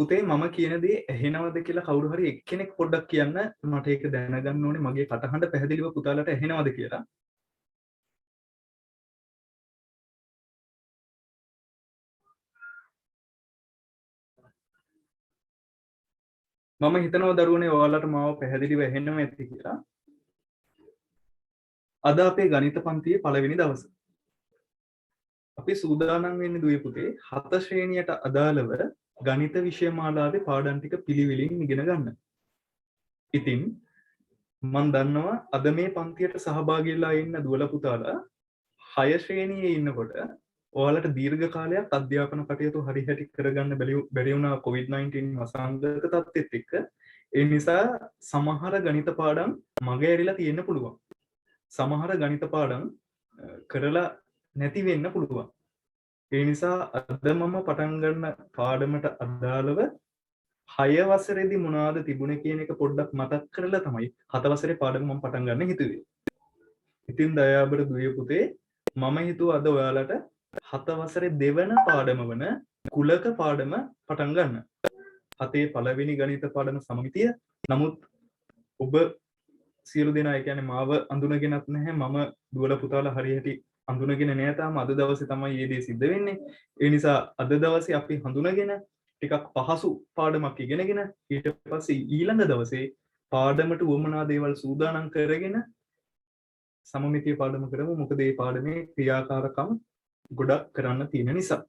පුතේ මම කියන දේ ඇහෙනවද කියලා කවුරු හරි එක්කෙනෙක් පොඩ්ඩක් කියන්න. මට ඒක දැනගන්න ඕනේ මගේ කටහඬ පැහැදිලිව පුතාලට ඇහෙනවද කියලා. මම හිතනවා දරුවනේ ඔයාලට මාව පැහැදිලිව ඇහෙන්නම ඇති කියලා. අද අපේ ගණිත පන්තියේ පළවෙනි දවස. අපි සූදානම් වෙන්නේ දුවේ පුතේ 7 ශ්‍රේණියට අදාළව ගණිත විෂය මාලාවේ පාඩම් ටික පිළිවෙලින් ඉගෙන ගන්න. ඉතින් මම දන්නවා අද මේ පන්තියට සහභාගී වෙලා ඉන්න දුවලා පුතාලා 6 ශ්‍රේණියේ ඉන්නකොට ඔයාලට දීර්ඝ කාලයක් අධ්‍යාපන කටයුතු හරියට කරගන්න බැරි වුණා COVID-19 වසංගත තත්ත්වෙත් එක්ක. ඒ නිසා සමහර ගණිත පාඩම් මග ඇරිලා තියෙන්න පුළුවන්. සමහර ගණිත පාඩම් කරලා නැති වෙන්න පුළුවන්. ඒ නිසා අද මම පටන් ගන්න පාඩමට අදාළව 6 වසරේදී මොනවාද තිබුණේ කියන එක පොඩ්ඩක් මතක් කරලා තමයි 7 වසරේ පාඩම මම පටන් ගන්න හිතුවේ. ඉතින් දයාබර දුවේ පුතේ මම හිතුවා අද ඔයාලට 7 වසරේ දෙවන පාඩම වන කුලක පාඩම පටන් ගන්න. 7 පළවෙනි ගණිත පාඩම සමමිතිය. නමුත් ඔබ සියලු දෙනා ඒ කියන්නේ මාව අඳුනගෙනත් නැහැ මම දුවලා පුතාලා හරියට හඳුනගෙන නෑ තාම. අද දවසේ තමයි මේ දේ සිද්ධ වෙන්නේ. ඒ නිසා අද දවසේ අපි හඳුනගෙන ටිකක් පහසු පාඩමක් ඉගෙනගෙන ඊට පස්සේ ඊළඟ දවසේ පාඩමට උවමනා දේවල් සූදානම් කරගෙන සමමිතිය පාඩම කරමු. මොකද මේ පාඩමේ ක්‍රියාකාරකම් ගොඩක් කරන්න තියෙන නිසා.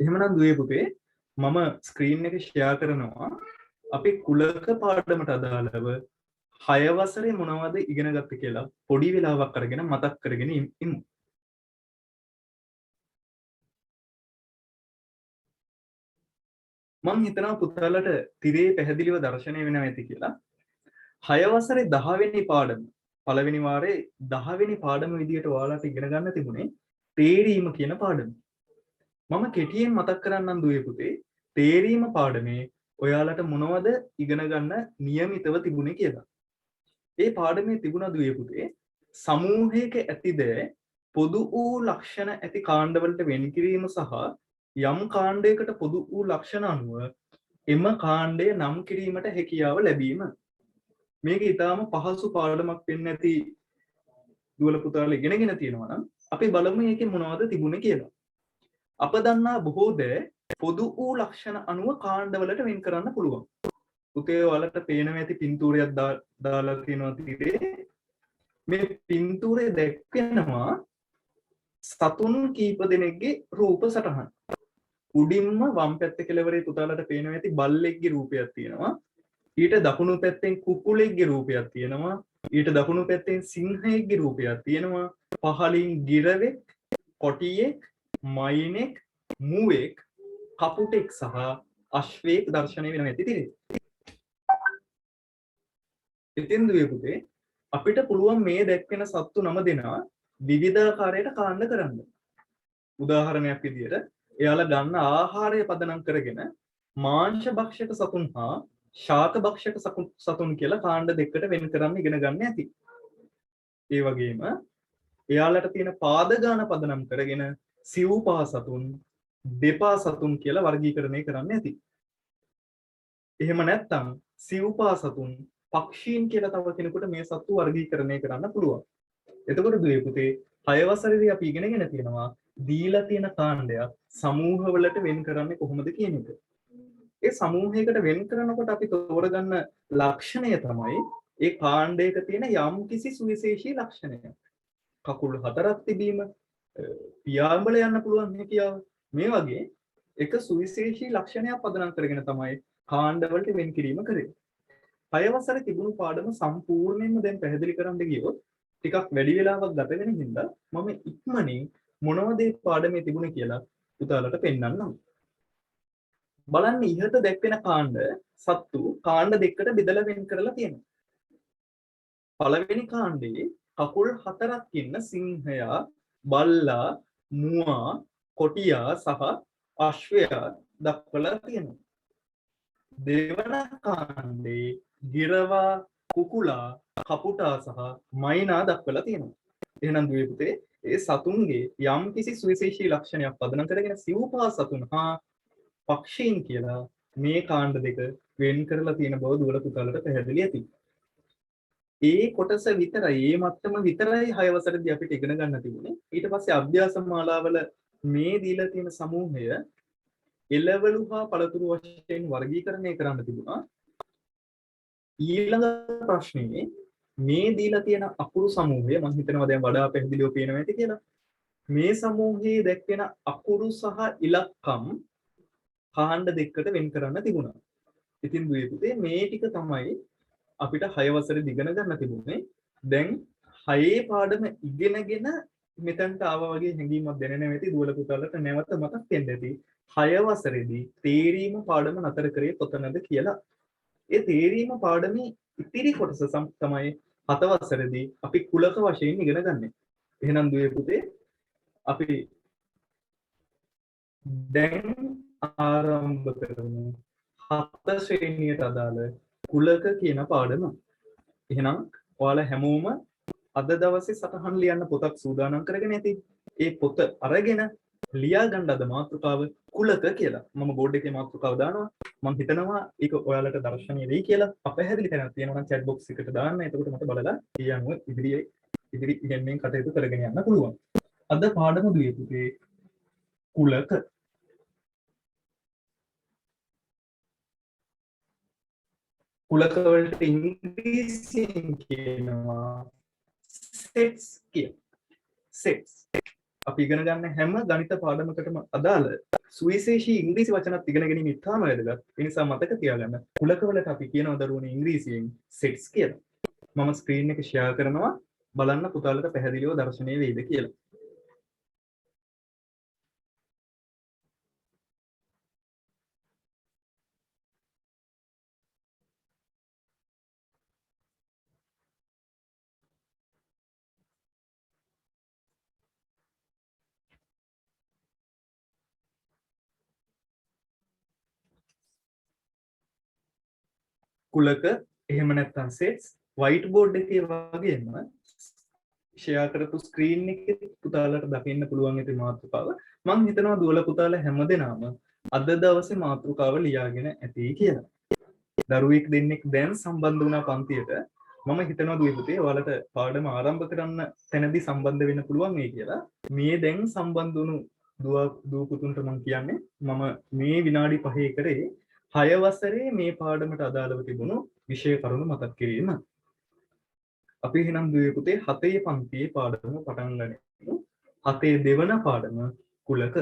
එහෙමනම් දුවේ පුතේ මම ස්ක්‍රීන් එක ෂෙයා කරනවා. අපි කුලක පාඩමට අදාළව 6 වසරේ මොනවද ඉගෙන ගත්තේ කියලා පොඩි වෙලාවක් අරගෙන මතක් කරගෙන ඉමු. මම හිතනවා පුතාලට තිරේ පැහැදිලිව දැర్శණය වෙනවා ඇති කියලා. 6 වසරේ 10 වෙනි පාඩම පළවෙනි වාරේ 10 වෙනි පාඩම විදියට ඔයාලට ඉගෙන ගන්න තිබුණේ තේරීම කියන පාඩම. මම කෙටියෙන් මතක් කරන්නම් දුවේ පුතේ තේරීම පාඩමේ ඔයාලට මොනවද ඉගෙන ගන්න નિયમિતව තිබුණේ කියලා. ඒ පාඩමේ තිබුණා දුවේ පුතේ සමූහයක ඇතිද පොදු වූ ලක්ෂණ ඇති කාණ්ඩවලට වෙන් කිරීම සහ යම් කාණ්ඩයකට පොදු වූ ලක්ෂණ අනුව එම කාණ්ඩය නම් කිරීමට හැකියාව ලැබීම. මේක ඊටාම පහසු පාඩමක් වෙන්න ඇති දුවල පුතාලා ඉගෙනගෙන තියෙනවා නම් අපි බලමු මේකේ මොනවද තිබුණේ කියලා. අප දන්නා බොහෝ දේ පොදු වූ ලක්ෂණ අනුව කාණ්ඩවලට වෙන් කරන්න පුළුවන්. පුතේ ඔයාලට පේනවා ඇති පින්තූරයක් දාලා තියෙනවා තිරේ. මේ පින්තූරේ දැක්වෙනවා සතුන් කීප දෙනෙක්ගේ රූප සටහන්. උඩින්ම වම් පැත්තේ කෙළවරේ පුතාලට පේනවා ඇති බල්ලෙක්ගේ රූපයක් තියෙනවා. ඊට දකුණු පැත්තෙන් කුකුලෙක්ගේ රූපයක් තියෙනවා. ඊට දකුණු පැත්තෙන් සිංහයෙක්ගේ රූපයක් තියෙනවා. පහලින් ගිරවෙක්, කොටියෙක්, මයිනෙක්, මුවෙක්, කපුටෙක් සහ අශ්වයෙක් දැర్శණය වෙනවා ඇති තිරේ. ඉතින් දුවේ පුතේ අපිට පුළුවන් මේ දැක්වෙන සත්තු නම දෙනවා විවිධාකාරයට කාණ්ඩ කරන්න. උදාහරණයක් විදියට එයාලා ගන්න ආහාරය පදනම් කරගෙන මාංශ භක්ෂක සතුන් හා ශාක භක්ෂක සතුන් කියලා කාණ්ඩ දෙකකට වෙන් කරන්න ඉගෙන ගන්න ඇති. ඒ වගේම එයාලට තියෙන පාද ගාන පදනම් කරගෙන සිව්පා සතුන්, දෙපා සතුන් කියලා වර්ගීකරණය කරන්න ඇති. එහෙම නැත්නම් සිව්පා සතුන් පක්ෂීන් කියලා තව කෙනෙකුට මේ සත්තු වර්ගීකරණය කරන්න පුළුවන්. එතකොට දුවේ පුතේ 6 වසරේදී අපි ඉගෙනගෙන තියෙනවා දීලා තියෙන කාණ්ඩයක් සමූහවලට වෙන් කරන්නේ කොහොමද කියන එක. ඒ සමූහයකට වෙන් කරනකොට අපි තෝරගන්න ලක්ෂණය තමයි ඒ කාණ්ඩයක තියෙන යම් කිසි සුවිශේෂී ලක්ෂණයක්. කකුල් 4ක් තිබීම, පියාඹල යන්න පුළුවන් හැකියාව. මේ වගේ එක සුවිශේෂී ලක්ෂණයක් පදනම් කරගෙන තමයි කාණ්ඩවලට වෙන් කිරීම කරේ. 6 වසරේ තිබුණු පාඩම සම්පූර්ණයෙන්ම දැන් පැහැදිලි කරන්න ගියොත් ටිකක් වැඩි වෙලාවක් ගත වෙන හින්දා මම ඉක්මනින් මොනවද මේ පාඩමේ තිබුණේ කියලා පුතාලට පෙන්නන්නම්. බලන්න ඉහත දැක්වෙන කාණ්ඩ සත්තු කාණ්ඩ දෙකකට බෙදලා වෙන් කරලා තියෙනවා. පළවෙනි කාණ්ඩේ කකුල් 4ක් ඉන්න සිංහයා, බල්ලා, මුවා, කොටියා සහ අශ්වයා දක්වලා තියෙනවා. දෙවන කාණ්ඩේ ගිරවා, කුකුලා, කපුටා සහ මයිනා දක්වලා තියෙනවා. එහෙනම් දුවේ පුතේ ඒ සතුන්ගේ යම් කිසි සුවිශේෂී ලක්ෂණයක් පදනම් කරගෙන සිව්පා සතුන් හා පක්ෂීන් කියලා මේ කාණ්ඩ දෙක වෙන් කරලා තියෙන බව දුවල පුතාලට පැහැදිලි ඇති. ඒ කොටස විතරයි මේ මට්ටම විතරයි 6 වසරේදී අපිට ඉගෙන ගන්න තිබුණේ. ඊට පස්සේ අභ්‍යාස මාලාවල මේ දීලා තියෙන සමූහය එළවලු හා පළතුරු වශයෙන් වර්ගීකරණය කරන්න තිබුණා. ඊළඟ ප්‍රශ්නේ මේ දීලා තියෙන අකුරු සමූහය මම හිතනවා දැන් වඩා පැහැදිලිව පේනවා ඇති කියලා. මේ සමූහයේ දැක්වෙන අකුරු සහ ඉලක්කම් කාණ්ඩ දෙකකට වෙන් කරන්න තිබුණා. ඉතින් දුවේ පුතේ මේ ටික තමයි අපිට 6 වසරේ ඉගෙන ගන්න තිබුණේ. දැන් 6 පාඩම ඉගෙනගෙන මෙතනට ආවා වගේ හැඟීමක් දැනෙනවා ඇති දුවල පුතාලට නැවත මතක් වෙන්න ඇති. 6 වසරේදී තේරීම පාඩම නතර කරේ කොතනද කියලා. ඒ තේරීම පාඩමේ ඉතිරි කොටස තමයි 7 වසරේදී අපි කුලක වශයෙන් ඉගෙන ගන්න. එහෙනම් දුවේ පුතේ අපි දැන් ආරම්භ කරමු 7 ශ්‍රේණියට අදාළ කුලක කියන පාඩම. එහෙනම් ඔයාලා හැමෝම අද දවසේ සටහන් ලියන්න පොතක් සූදානම් කරගෙන ඇති. ඒ පොත අරගෙන ලියා ගන්න අද මාතෘකාව කුලක කියලා. මම බෝඩ් එකේ මාතෘකාව දානවා. මම හිතනවා ඒක ඔයාලට දර්ශනීය වෙයි කියලා. අපැහැදිලි තැනක් තියෙනවා නම් chat box එකට දාන්න. එතකොට මට බලලා ඒ අනුව ඉදිරි ඉගෙනීමෙන් කටයුතු කරගෙන යන්න පුළුවන්. අද පාඩම දුවේ පුතේ කුලක. කුලක වලට ඉංග්‍රීසියෙන් කියනවා sets කියලා. sets. අපි ඉගෙන ගන්න හැම ගණිත පාඩමකටම අදාළ සුවිශේෂී ඉංග්‍රීසි වචනත් ඉගෙන ගැනීම ඉතාම වැදගත්. ඒ නිසා මතක තියාගන්න. කුලක වලට අපි කියනවා දරුවනේ ඉංග්‍රීසියෙන් sets කියලා. මම ස්ක්‍රීන් එක ෂෙයා කරනවා බලන්න පුතාලට පැහැදිලිව දර්ශනය වෙයිද කියලා. කුලක එහෙම නැත්නම් sets white board එකේ වගේම ෂෙයා කරපු ස්ක්‍රීන් එකේ පුතාලට දකින්න පුළුවන් ඉතින් මාතෘකාව. මම හිතනවා දුවල පුතාලා හැමදෙනාම අද දවසේ මාතෘකාව ලියාගෙන ඇති කියලා. දරුවෙක් දෙන්නෙක් දැන් සම්බන්ධ වුණා පන්තියට. මම හිතනවා දුවේ පුතේ ඔයාලට පාඩම ආරම්භ කරන්න තැනදී සම්බන්ධ වෙන්න පුළුවන් වෙයි කියලා. මේ දැන් සම්බන්ධ වුණු දුව පුතුන්ට මම කියන්නේ මම මේ විනාඩි 5 කරේ 6 වසරේ මේ පාඩමට අදාළව තිබුණු විෂය කරුණු මතක් කිරීම. අපි එහෙනම් දුවේ පුතේ 7 පන්තියේ පාඩම පටන් ගනිමු. 7 දෙවන පාඩම කුලක.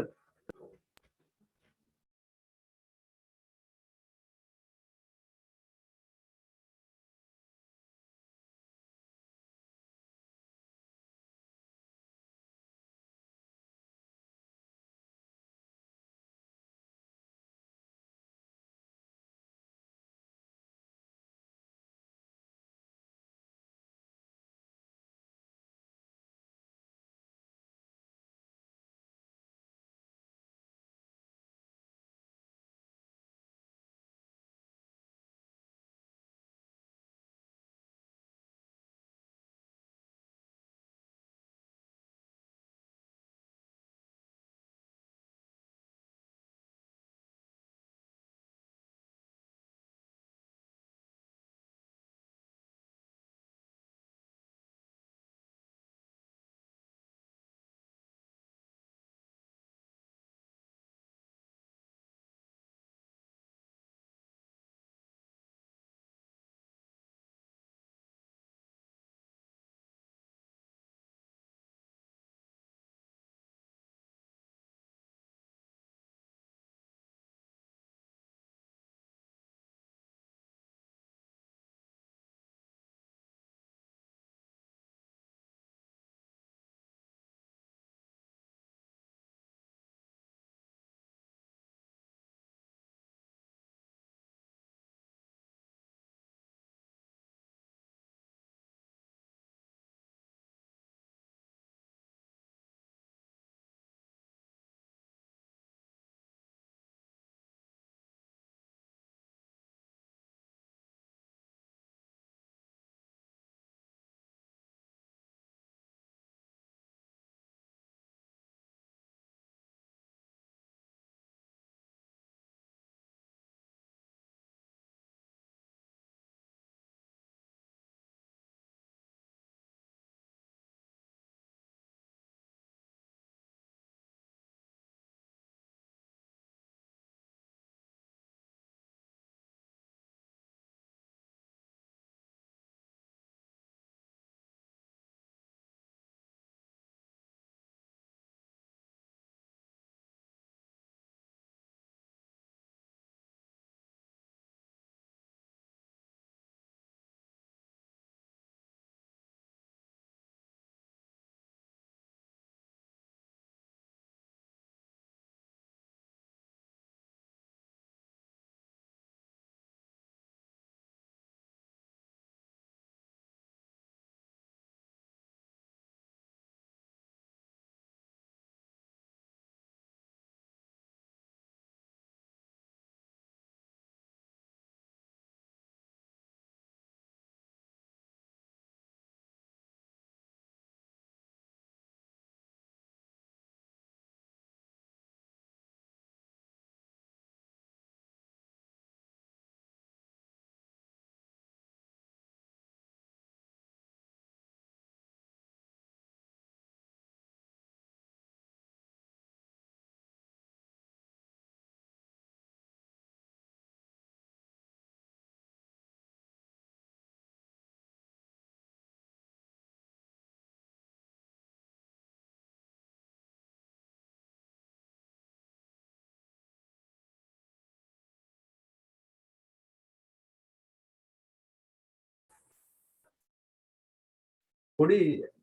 පොඩි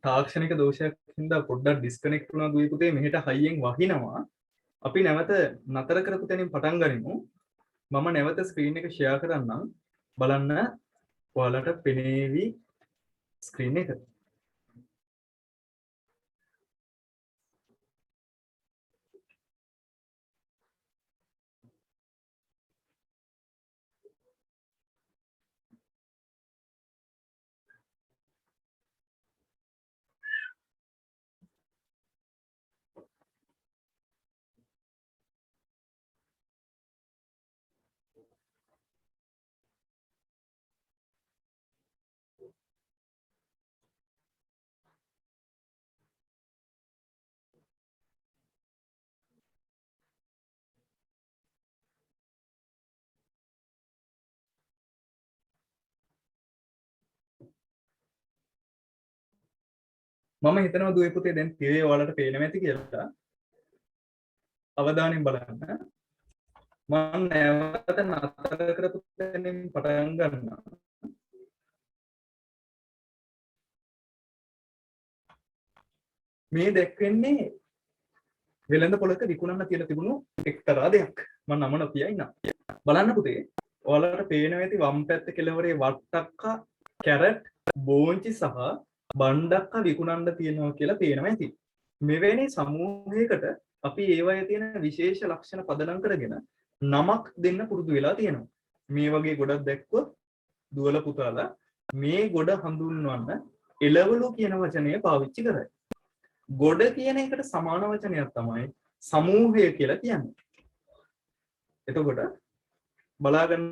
තාක්ෂණික දෝෂයක් හින්දා පොඩ්ඩක් ඩිස්කනෙක්ට් වුණා දුවේ පුතේ මෙහෙට හයියෙන් වහිනවා. අපි නැවත නතර කරපු තැනින් පටන් ගනිමු. මම නැවත ස්ක්‍රීන් එක ෂෙයා කරන්නම්. බලන්න ඔයාලට පෙනේවි ස්ක්‍රීන් එක. මම හිතනවා දුවේ පුතේ දැන් තිරේ ඔයාලට පේනවා ඇති කියලා. අවධානයෙන් බලන්න. මම නැවත නතර කරපු තැනින් පටන් ගන්නවා. මේ දැක්වෙන්නේ වෙළඳ පොලක විකුණන්න කියලා තිබුණු එක්තරා දෙයක්. මම නම නොකිය ඉන්නම්. බලන්න පුතේ. ඔයාලට පේනවා ඇති වම් පැත්ත කෙළවරේ වට්ටක්කා කැරට් බෝංචි සහ බණ්ඩක්කා විකුණන්න තියෙනවා කියලා පේනවා ඇති. මෙවැනි සමූහයකට අපි ඒවයේ තියෙන විශේෂ ලක්ෂණ පදනම් කරගෙන නමක් දෙන්න පුරුදු වෙලා තියෙනවා. මේ වගේ ගොඩක් දැක්කොත් දුවල පුතාලා මේ ගොඩ හඳුන්වන්න එළවලු කියන වචනය පාවිච්චි කරයි. ගොඩ කියන එකට සමාන වචනයක් තමයි සමූහය කියලා කියන්නේ. එතකොට බලාගන්න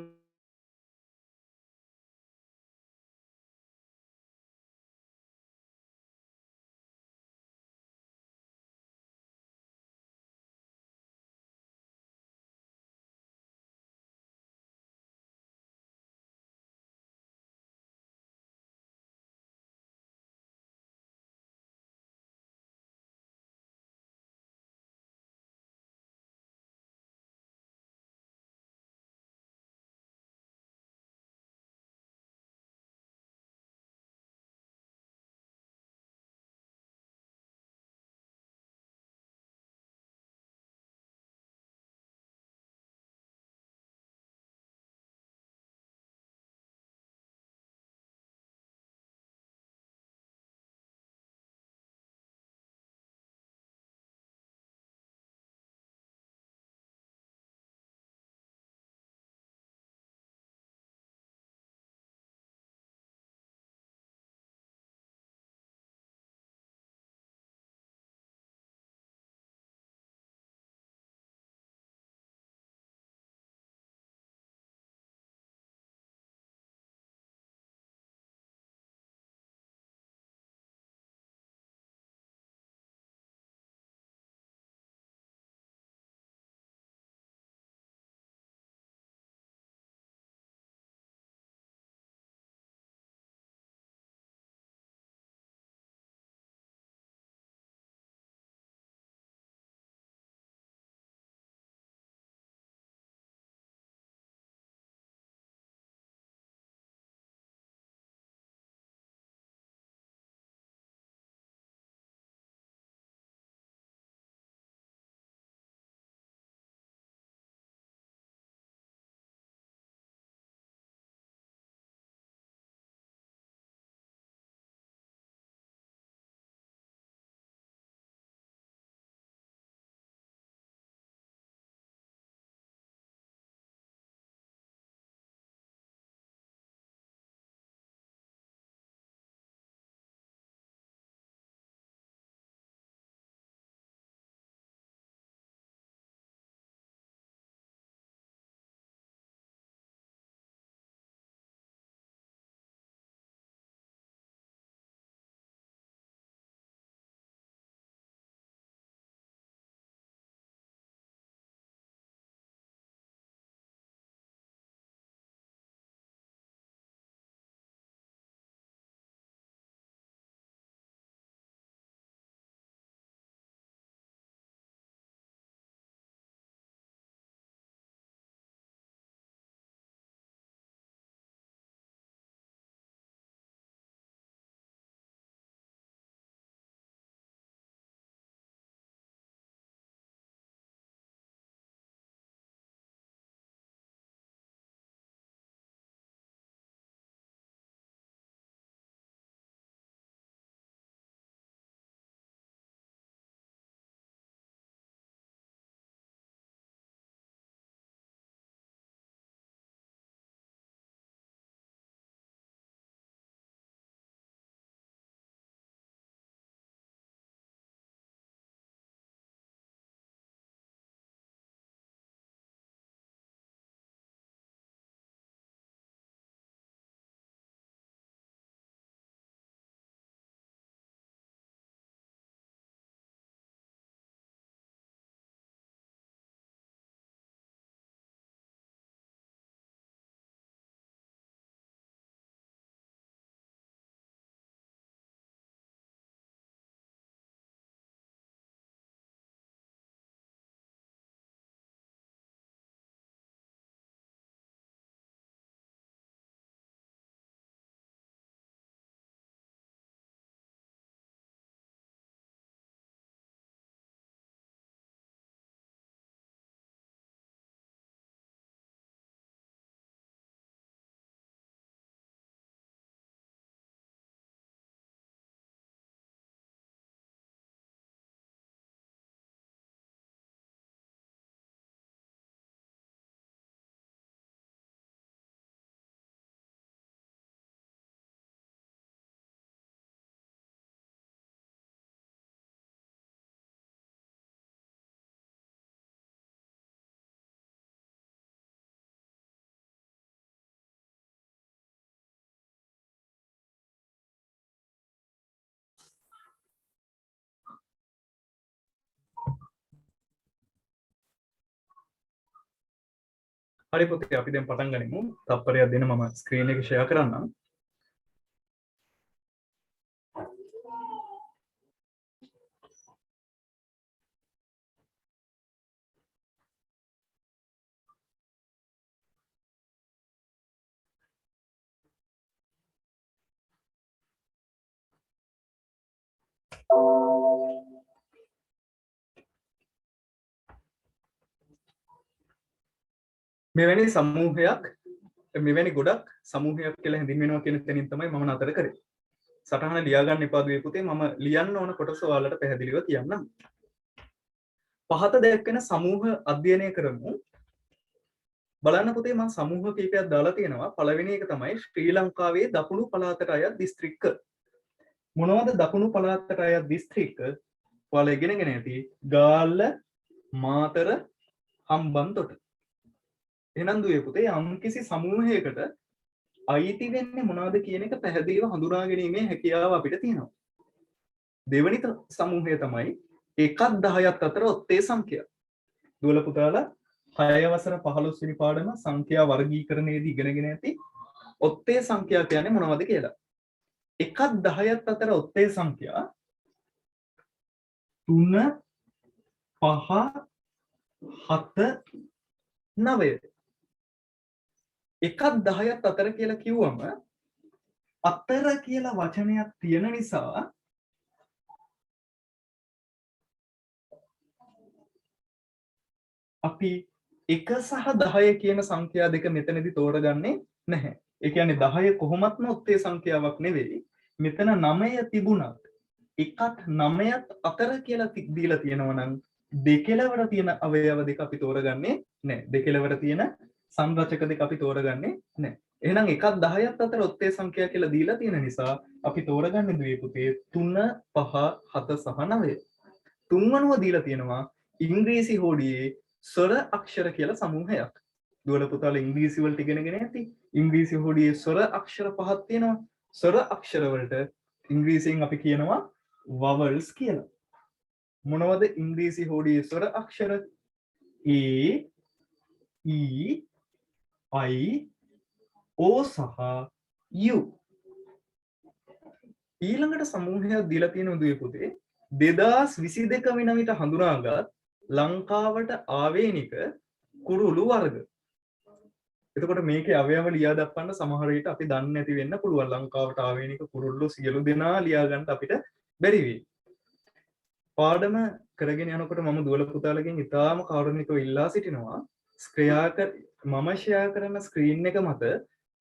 හරි පුතේ අපි දැන් පටන් ගනිමු. තප්පරයක් දෙන්න මම ස්ක්‍රීන් එක ෂෙයා කරන්නම්. මෙවැනි සමූහයක් මෙවැනි ගොඩක් සමූහයක් කියලා හැඳින්වෙනවා කියන තැනින් තමයි මම නතර කරේ. සටහන ලියා ගන්න එපා දුවේ පුතේ මම ලියන්න ඕන කොටස ඔයාලට පැහැදිලිව කියන්නම්. පහත දැක්වෙන සමූහ අධ්‍යයනය කරමු. බලන්න පුතේ මම සමූහ කීපයක් දාලා තියෙනවා. පළවෙනි එක තමයි ශ්‍රී ලංකාවේ දකුණු පළාතට අයත් දිස්ත්‍රික්ක. මොනවද දකුණු පළාතට අයත් දිස්ත්‍රික්ක? ඔයාලා ඉගෙනගෙන ඇති. ගාල්ල, මාතර, හම්බන්තොට. එහෙනම් දුවේ පුතේ යම්කිසි සමූහයකට අයිති වෙන්නේ මොනවද කියන එක පැහැදිලිව හඳුනා ගැනීමේ හැකියාව අපිට තියෙනවා. දෙවෙනි සමූහය තමයි 1ත් 10ත් අතර ඔත්තේ සංඛ්‍යා. දුවල පුතාලා 6 වසර 15 වෙනි පාඩම සංඛ්‍යා වර්ගීකරණයේදී ඉගෙනගෙන ඇති ඔත්තේ සංඛ්‍යා කියන්නේ මොනවද කියලා. 1ත් 10ත් අතර ඔත්තේ සංඛ්‍යා 3 5 7 9. 1ත් 10ත් අතර කියලා කිව්වම අතර කියලා වචනයක් තියෙන නිසා අපි 1 සහ 10 කියන සංඛ්‍යා දෙක මෙතනදී තෝරගන්නේ නැහැ. ඒ කියන්නේ 10 කොහොමත්ම ඔත්තේ සංඛ්‍යාවක් නෙවෙයි. මෙතන 9 තිබුණත් 1ත් 9ත් අතර කියලා දීලා තියෙනවා නම් දෙකලවර තියෙන අවයව දෙක අපි තෝරගන්නේ නැහැ. දෙකලවර තියෙන සංරචක දෙක අපි තෝරගන්නේ නැහැ. එහෙනම් 1ත් 10ත් අතර ඔත්තේ සංඛ්‍යා කියලා දීලා තියෙන නිසා අපි තෝරගන්නේ දුවේ පුතේ 3 5 7 සහ 9. තුන්වනුව දීලා තියෙනවා ඉංග්‍රීසි හෝඩියේ ස්වර අක්ෂර කියලා සමූහයක්. දුවල පුතාලා ඉංග්‍රීසි වලට ඉගෙනගෙන ඇති. ඉංග්‍රීසි හෝඩියේ ස්වර අක්ෂර පහක් තියෙනවා. ස්වර අක්ෂර වලට ඉංග්‍රීසියෙන් අපි කියනවා vowels කියලා. මොනවද ඉංග්‍රීසි හෝඩියේ ස්වර අක්ෂර? A, E, I, O සහ U. ඊළඟට සමූහයක් දීලා තියෙන දුවේ පුතේ 2022 වෙන විට හඳුනාගත් ලංකාවට ආවේනික කුරුළු වර්ග. එතකොට මේකේ අවයව ලියා දක්වන්න සමහර විට අපි දන්නේ නැති වෙන්න පුළුවන්. ලංකාවට ආවේනික කුරුල්ලෝ සියලු දෙනා ලියා ගන්න අපිට බැරි වෙයි. පාඩම කරගෙන යනකොට මම දුවල පුතාලගෙන් ඉතාම කාරුණිකව ඉල්ලා සිටිනවා මම ෂෙයා කරන ස්ක්‍රීන් එක මත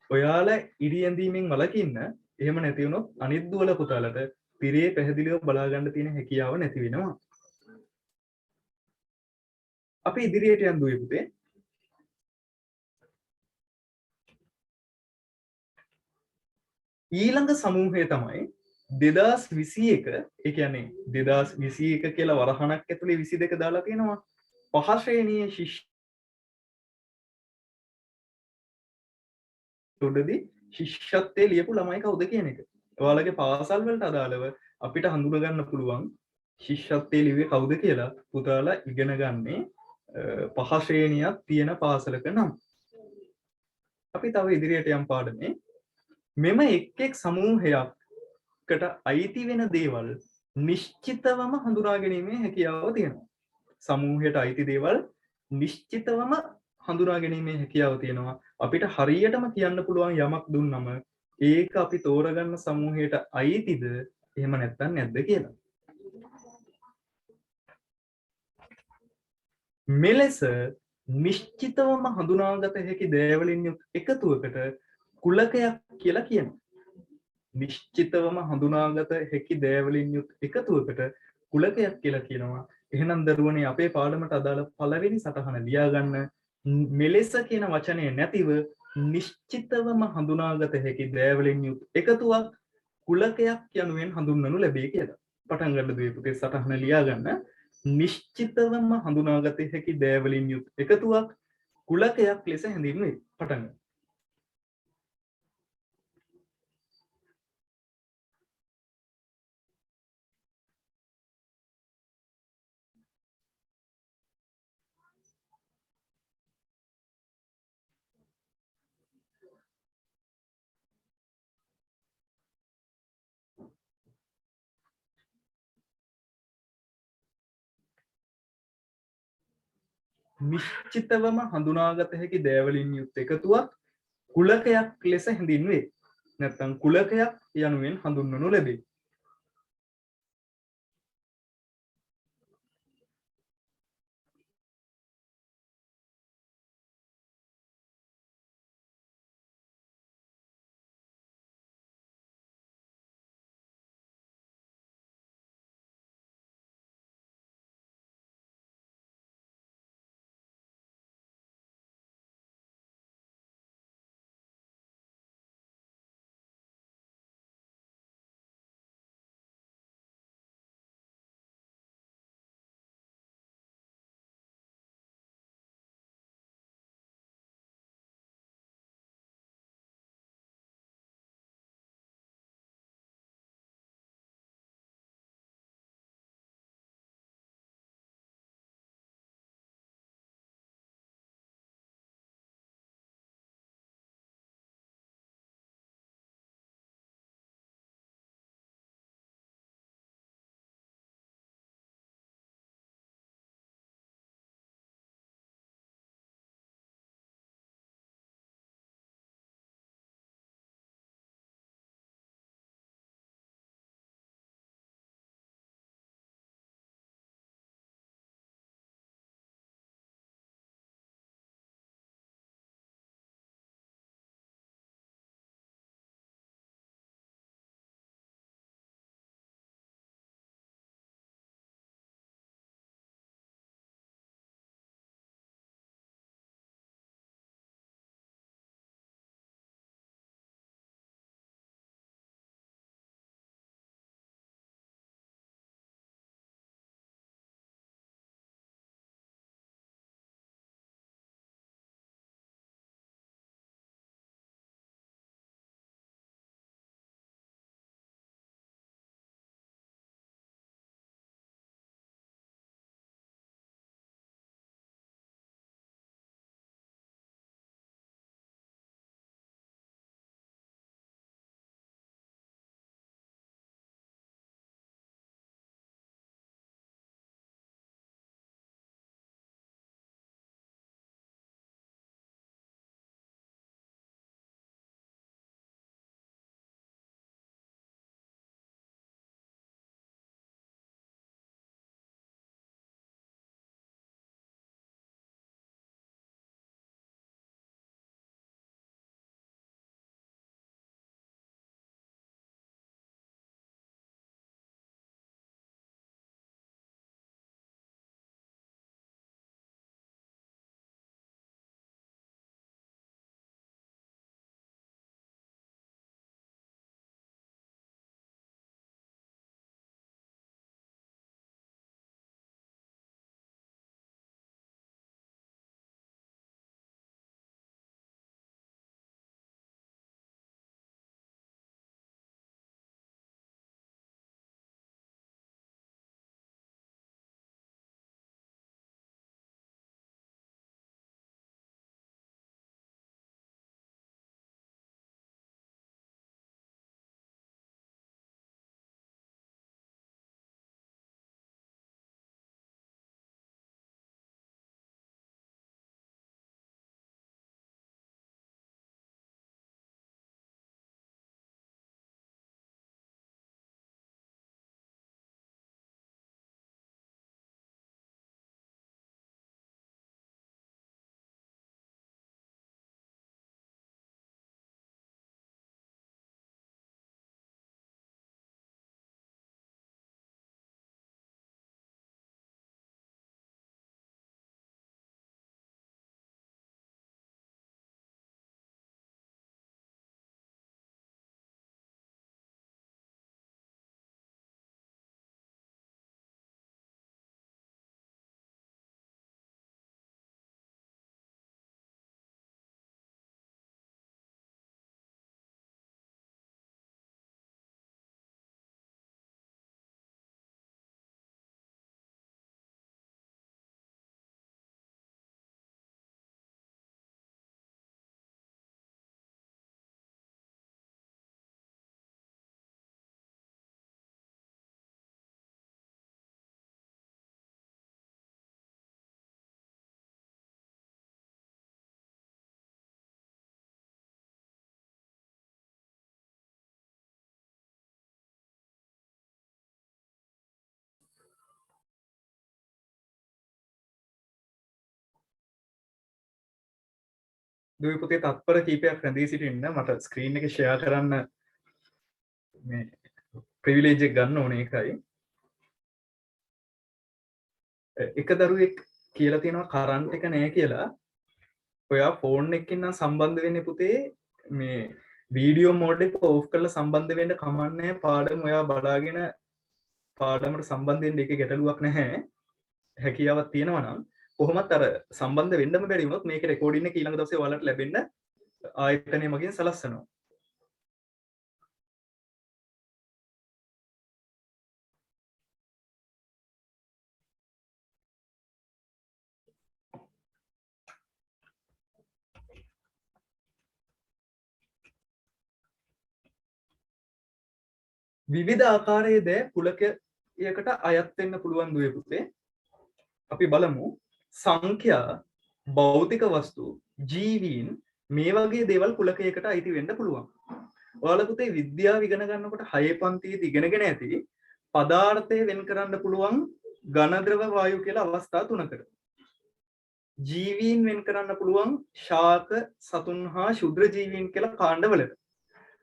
ඔයාලා ඉරි ඇඳීමෙන් වළකින්න. එහෙම නැති වුණොත් අනිත් දුවල පුතාලට පිරේ පැහැදිලිව බලා ගන්න තියෙන හැකියාව නැති වෙනවා. අපි ඉදිරියට යන් දුවේ පුතේ. ඊළඟ සමූහය තමයි 2021. ඒ කියන්නේ 2021 කියලා වරහණක් ඇතුලේ 22 දාලා තියෙනවා. පහ ශ්‍රේණියේ උඩදී ශිෂ්‍යත්වයේ ලියපු ළමයි කවුද කියන එක. ඔයාලගේ පාසල් වලට අදාළව අපිට හඳුනා ගන්න පුළුවන් ශිෂ්‍යත්වයේ ලිව්වේ කවුද කියලා පුතාලා ඉගෙන ගන්නේ පහ ශ්‍රේණියක් තියෙන පාසලක නම්. අපි තව ඉදිරියට යම් පාඩමේ මෙම එක් සමූහයකට අයිති වෙන දේවල් නිශ්චිතවම හඳුනා ගැනීමේ හැකියාව තියෙනවා. සමූහයට අයිති දේවල් නිශ්චිතවම හඳුනා ගැනීමේ හැකියාව තියෙනවා. අපිට හරියටම කියන්න පුළුවන් යමක් දුන්නම ඒක අපි තෝරගන්න සමූහයට අයිතිද එහෙම නැත්නම් නැද්ද කියලා. මෙලෙස නිශ්චිතවම හඳුනාගත හැකි දේවලින් යුත් එකතුවකට කුලකයක් කියලා කියනවා. නිශ්චිතවම හඳුනාගත හැකි දේවලින් යුත් එකතුවකට කුලකයක් කියලා කියනවා. එහෙනම් දරුවනේ අපේ පාඩමට අදාළ පළවෙනි සටහන ලියා ගන්න. මෙලෙස කියන වචනය නැතිව නිශ්චිතවම හඳුනාගත හැකි දේවලින් යුත් එකතුවක් කුලකයක් යනුවෙන් හඳුන්වනු ලැබේ කියලා. පටන් ගන්න දුවේ පුතේ සටහන ලියා ගන්න. නිශ්චිතවම හඳුනාගත හැකි දේවලින් යුත් එකතුවක් කුලකයක් ලෙස හැඳින්වේ. පටන් ගන්න. නිශ්චිතවම හඳුනාගත හැකි දෑවලින් යුත් එකතුවක් කුලකයක් ලෙස හැඳින්වේ. නැත්නම් කුලකයක් යනුවෙන් හඳුන්වනු ලැබේ. දුවේ පුතේ තත්පර කීපයක් රැඳී සිටින්න මට ස්ක්‍රීන් එක ෂෙයා කරන්න මේ ප්‍රිවිලේජ් එක ගන්න ඕනේ ඒකයි. එක දරුවෙක් කියලා තියෙනවා කරන්ට් එක නැහැ කියලා. ඔයා ෆෝන් එකකින් නම් සම්බන්ධ වෙන්නේ පුතේ මේ වීඩියෝ මෝඩ් එක ඕෆ් කරලා සම්බන්ධ වෙන්න කමන්නේ පාඩම ඔයා බලාගෙන පාඩමට සම්බන්ධ වෙන්න එකේ ගැටලුවක් නැහැ. හැකියාවක් තියෙනවා නම් කොහොමත් අර සම්බන්ධ වෙන්නම බැරි වුණොත් මේක රෙකෝඩින් එක ඊළඟ දවසේ ඔයාලට ලැබෙන්න ආයතනය මගින් සලස්සනවා. විවිධ ආකාරයේ දෑ කුලකයකට අයත් වෙන්න පුළුවන් දුවේ පුතේ. අපි බලමු සංඛ්‍යා, භෞතික වස්තු, ජීවීන් මේ වගේ දේවල් කුලකයකට අයිති වෙන්න පුළුවන්. ඔයාලා පුතේ විද්‍යාව ඉගෙන ගන්නකොට 6 පන්තියේදී ඉගෙනගෙන ඇති පදාර්ථය වෙන් කරන්න පුළුවන් ඝන ද්‍රව වායු කියලා අවස්ථා තුනකට. ජීවීන් වෙන් කරන්න පුළුවන් ශාක, සතුන් හා ශුද්‍ර ජීවීන් කියලා කාණ්ඩවලට.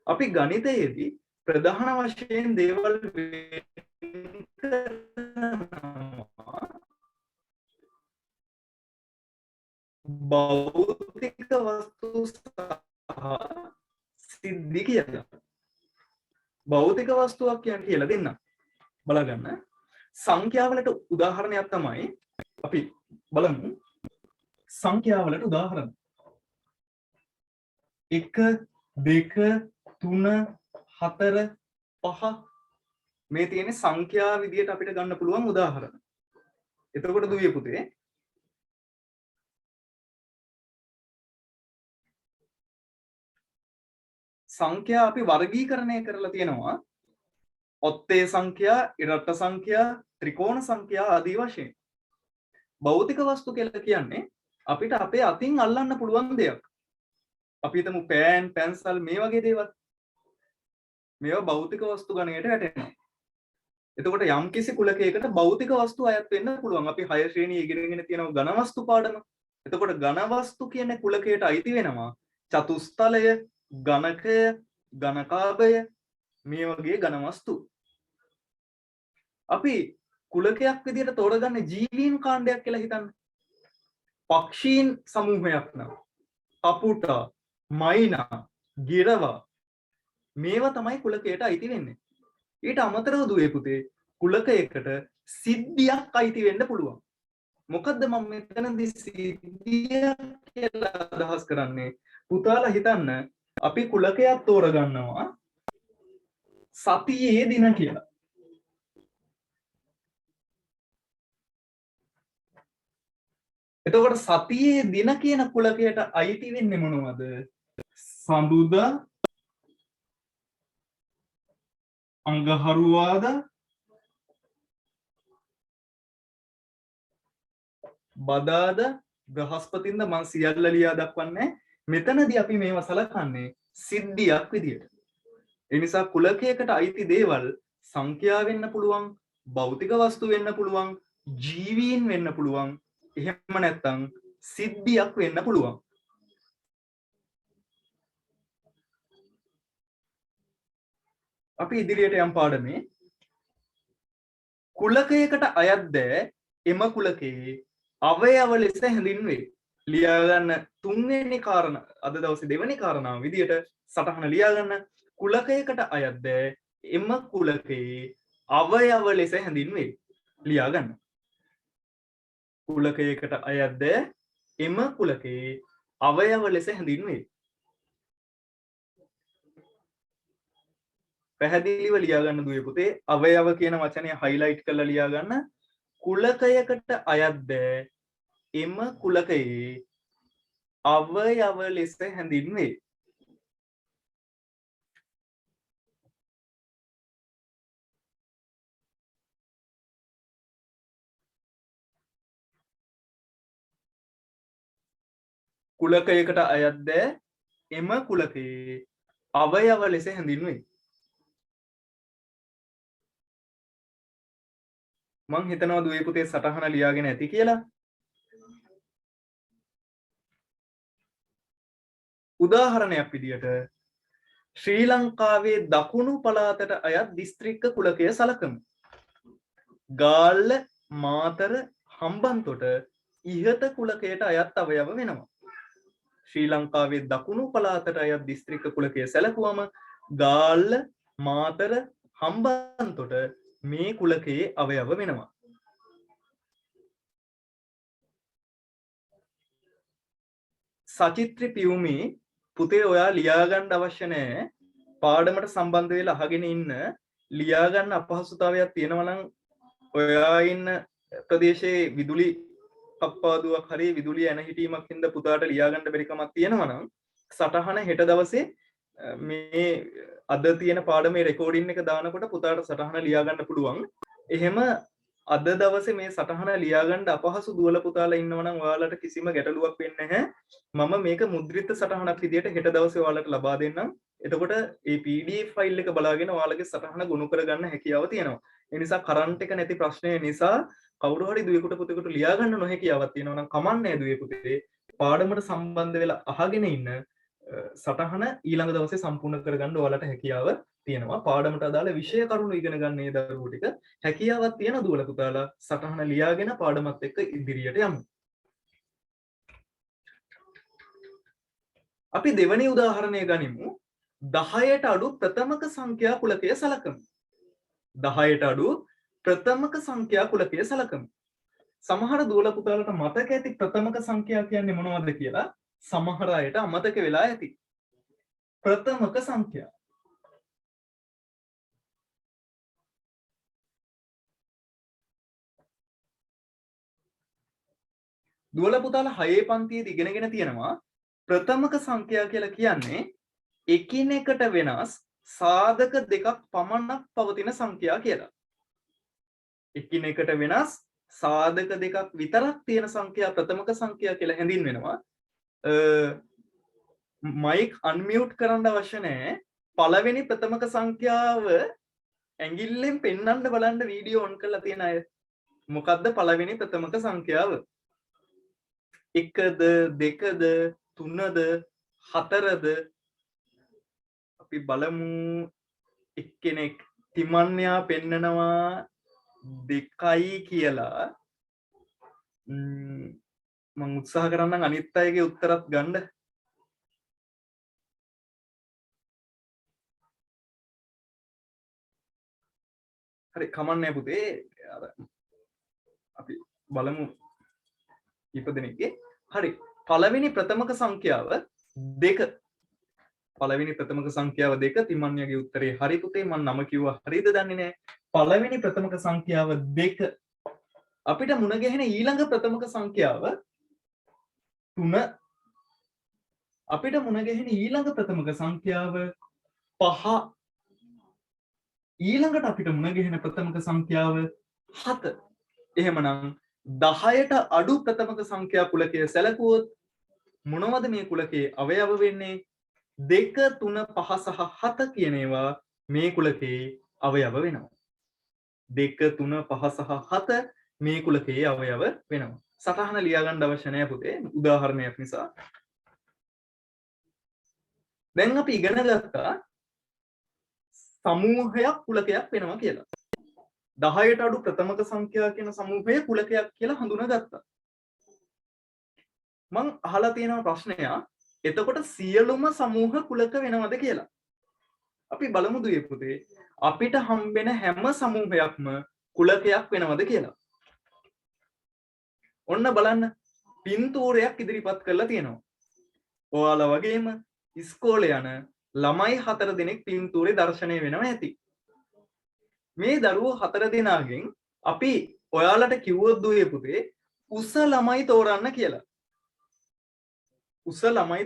අපි ගණිතයේදී ප්‍රධාන වශයෙන් දේවල් භෞතික වස්තු සහ සිද්ධි කියලා. භෞතික වස්තුවක් කියන්නේ කියලා දෙන්න. බලගන්න. සංඛ්‍යාවලට උදාහරණයක් තමයි අපි බලමු. සංඛ්‍යාවලට උදාහරණ 1 2 3 4 5 මේ තියෙන සංඛ්‍යා විදියට අපිට ගන්න පුළුවන් උදාහරණ. එතකොට දුවේ පුතේ සංඛ්‍යා අපි වර්ගීකරණය කරලා තියෙනවා. ඔත්තේ සංඛ්‍යා, ඉරට්ට සංඛ්‍යා, ත්‍රිකෝණ සංඛ්‍යා ආදී වශයෙන්. භෞතික වස්තු කියලා කියන්නේ අපිට අපේ අතින් අල්ලන්න පුළුවන් දෙයක්. අපි හිතමු පෑන්, පැන්සල් මේ වගේ දේවල්. මේවා භෞතික වස්තු ගණයට වැටෙනවා. එතකොට යම් කිසි කුලකයකට භෞතික වස්තු අයත් වෙන්න පුළුවන්. අපි 6 ශ්‍රේණියේ ඉගෙනගෙන තියෙනවා ඝන වස්තු පාඩම. එතකොට ඝන වස්තු කියන කුලකයට අයිති වෙනවා චතුස්තලය, ඝනකය, ඝනකාභය මේ වගේ ඝන වස්තු. අපි කුලකයක් විදිහට තෝරගන්නේ ජීවීන් කාණ්ඩයක් කියලා හිතන්න. පක්ෂීන් සමූහයක් නම් කපුටා, මයිනා, ගිරවා මේවා තමයි කුලකයට අයිති වෙන්නේ. ඊට අමතරව දුවේ පුතේ කුලකයකට සිද්ධියක් අයිති වෙන්න පුළුවන්. මොකද්ද මම මෙතනදී සිද්ධිය කියලා අදහස් කරන්නේ? පුතාලා හිතන්න අපි කුලකයක් තෝරගන්නවා සතියේ දින කියලා. එතකොට සතියේ දින කියන කුලකයට අයිති වෙන්නේ මොනවද? සඳුදා, අඟහරුවාදා, බදාදා, බ්‍රහස්පතින්දා මම සියල්ල ලියා දක්වන්නේ. මෙතනදී අපි මේව සලකන්නේ සිද්ධියක් විදියට. ඒ නිසා කුලකයකට අයිති දේවල් සංඛ්‍යා වෙන්න පුළුවන්, භෞතික වස්තු වෙන්න පුළුවන්, ජීවීන් වෙන්න පුළුවන්. එහෙම නැත්නම් සිද්ධියක් වෙන්න පුළුවන්. අපි ඉදිරියට යම් පාඩමේ කුලකයකට අයත් දෑ එම කුලකයේ අවයව ලෙස හැඳින්වේ. ලියා ගන්න තුන්වෙනි කාරණා අද දවසේ දෙවෙනි කාරණාව විදියට සටහන ලියා ගන්න. කුලකයකට අයත් දෑ එම කුලකයේ අවයව ලෙස හැඳින්වේ. ලියා ගන්න. කුලකයකට අයත් දෑ එම කුලකයේ අවයව ලෙස හැඳින්වේ. පැහැදිලිව ලියා ගන්න දුවේ පුතේ. අවයව කියන වචනය හයිලයිට් කරලා ලියා ගන්න. කුලකයකට අයත් දෑ එම කුලකයේ අවයව ලෙස හැඳින්වේ. කුලකයකට අයත් දෑ එම කුලකයේ අවයව ලෙස හැඳින්වේ. මං හිතනවා දුවේ පුතේ සටහන ලියාගෙන ඇති කියලා. උදාහරණයක් විදියට ශ්‍රී ලංකාවේ දකුණු පළාතට අයත් දිස්ත්‍රික්ක කුලකය සලකමු. ගාල්ල, මාතර, හම්බන්තොට ඉහත කුලකයට අයත් අවයව වෙනවා. ශ්‍රී ලංකාවේ දකුණු පළාතට අයත් දිස්ත්‍රික්ක කුලකය සැලකුවම ගාල්ල, මාතර, හම්බන්තොට මේ කුලකයේ අවයව වෙනවා. සචිත්‍රි පියුමි පුතේ ඔයා ලියාගන්න අවශ්‍ය නැහැ. පාඩමට සම්බන්ධ වෙලා අහගෙන ඉන්න. ලියාගන්න අපහසුතාවයක් තියෙනවා නම් ඔයා ඉන්න ප්‍රදේශයේ විදුලි කප්පාදුවක් හරි විදුලිය එන හිටීමක් හින්දා පුතාට ලියාගන්න බැරි කමක් තියෙනවා නම් සටහන හෙට දවසේ මේ අද තියෙන පාඩමේ රෙකෝඩින් එක දානකොට පුතාට සටහන ලියාගන්න පුළුවන්. එහෙම අද දවසේ මේ සටහන ලියාගන්න අපහසු දුවල පුතාලා ඉන්නවා නම් ඔයාලට කිසිම ගැටලුවක් වෙන්නේ නැහැ. මම මේක මුද්‍රිත සටහනක් විදියට හෙට දවසේ ඔයාලට ලබා දෙන්නම්. එතකොට මේ PDF ෆයිල් එක බලාගෙන ඔයාලගේ සටහන ගොනු කරගන්න හැකියාව තියෙනවා. ඒ නිසා කරන්ට් එක නැති ප්‍රශ්නය නිසා කවුරු හරි දුවෙකුට පුතෙකුට ලියා ගන්න නොහැකියාවක් තියෙනවා නම් කමන්නේ දුවේ පුතේ පාඩමට සම්බන්ධ වෙලා අහගෙන ඉන්න සටහන ඊළඟ දවසේ සම්පූර්ණ කරගන්න ඔයාලට හැකියාව තියෙනවා. පාඩමට අදාළ විෂය කරුණු ඉගෙන ගන්න මේ දරුවෝ ටික හැකියාවක් තියෙන දුවල පුතාලා සටහන ලියාගෙන පාඩමත් එක්ක ඉදිරියට යමු. අපි දෙවැනි උදාහරණය ගනිමු. 10ට අඩු ප්‍රථමක සංඛ්‍යා කුලකය සලකමු. 10ට අඩු ප්‍රථමක සංඛ්‍යා කුලකය සලකමු. සමහර දුවල පුතාලට මතක ඇති ප්‍රථමක සංඛ්‍යා කියන්නේ මොනවද කියලා සමහර අයට අමතක වෙලා ඇති. ප්‍රථමක සංඛ්‍යා දුවල පුතාලා 6 පන්තියේදී ඉගෙනගෙන තියෙනවා ප්‍රථමක සංඛ්‍යා කියලා කියන්නේ එකිනෙකට වෙනස් සාධක දෙකක් පමණක් පවතින සංඛ්‍යා කියලා. එකිනෙකට වෙනස් සාධක දෙකක් විතරක් තියෙන සංඛ්‍යා ප්‍රථමක සංඛ්‍යා කියලා හැඳින්වෙනවා. මයික් අන්මියුට් කරන්න අවශ්‍ය නැහැ. පළවෙනි ප්‍රථමක සංඛ්‍යාව ඇඟිල්ලෙන් පෙන්වන්න බලන්න වීඩියෝ ඔන් කරලා තියෙන අය. මොකද්ද පළවෙනි ප්‍රථමක සංඛ්‍යාව? 1ද 2ද 3ද 4ද අපි බලමු. එක්කෙනෙක් තිමන්යා පෙන්නනවා 2යි කියලා. මම උත්සාහ කරන්නම් අනිත් අයගේ උත්තරත් ගන්න. හරි කමන්නේ පුතේ. අපි බලමු ඉපදෙනෙක්ගේ. හරි පළවෙනි ප්‍රථමක සංඛ්‍යාව 2. පළවෙනි ප්‍රථමක සංඛ්‍යාව 2. තිමන්යාගේ උත්තරේ හරි පුතේ. මම නම කිව්වා හරිද දන්නේ නැහැ. පළවෙනි ප්‍රථමක සංඛ්‍යාව 2. අපිට මුණ ගැහෙන ඊළඟ ප්‍රථමක සංඛ්‍යාව 3. අපිට මුණ ගැහෙන ඊළඟ ප්‍රථමක සංඛ්‍යාව 5. ඊළඟට අපිට මුණ ගැහෙන ප්‍රථමක සංඛ්‍යාව 7. එහෙමනම් 10ට අඩු ප්‍රථමක සංඛ්‍යා කුලකය සැලකුවොත් මොනවද මේ කුලකයේ අවයව වෙන්නේ? 2 3 5 සහ 7 කියන ඒවා මේ කුලකයේ අවයව වෙනවා. 2 3 5 සහ 7 මේ කුලකයේ අවයව වෙනවා. සටහන ලියාගන්න අවශ්‍ය නැහැ පුතේ උදාහරණයක් නිසා. දැන් අපි ඉගෙන ගත්තා සමූහයක් කුලකයක් වෙනවා කියලා. 10ට අඩු ප්‍රථමක සංඛ්‍යා කියන සමූහය කුලකයක් කියලා හඳුනාගත්තා. මං අහලා තියෙන ප්‍රශ්නය එතකොට සියලුම සමූහ කුලක වෙනවද කියලා. අපි බලමු දුවේ පුතේ අපිට හම්බෙන හැම සමූහයක්ම කුලකයක් වෙනවද කියලා. ඔන්න බලන්න පින්තූරයක් ඉදිරිපත් කරලා තියෙනවා. ඔයාලා වගේම ඉස්කෝලේ යන ළමයි 4 දෙනෙක් පින්තූරේ දර්ශනය වෙනවා ඇති. මේ දරුවෝ 4 දෙනාගෙන් අපි ඔයාලට කිව්වොත් දුවේ පුතේ උස ළමයි තෝරන්න කියලා. උස ළමයි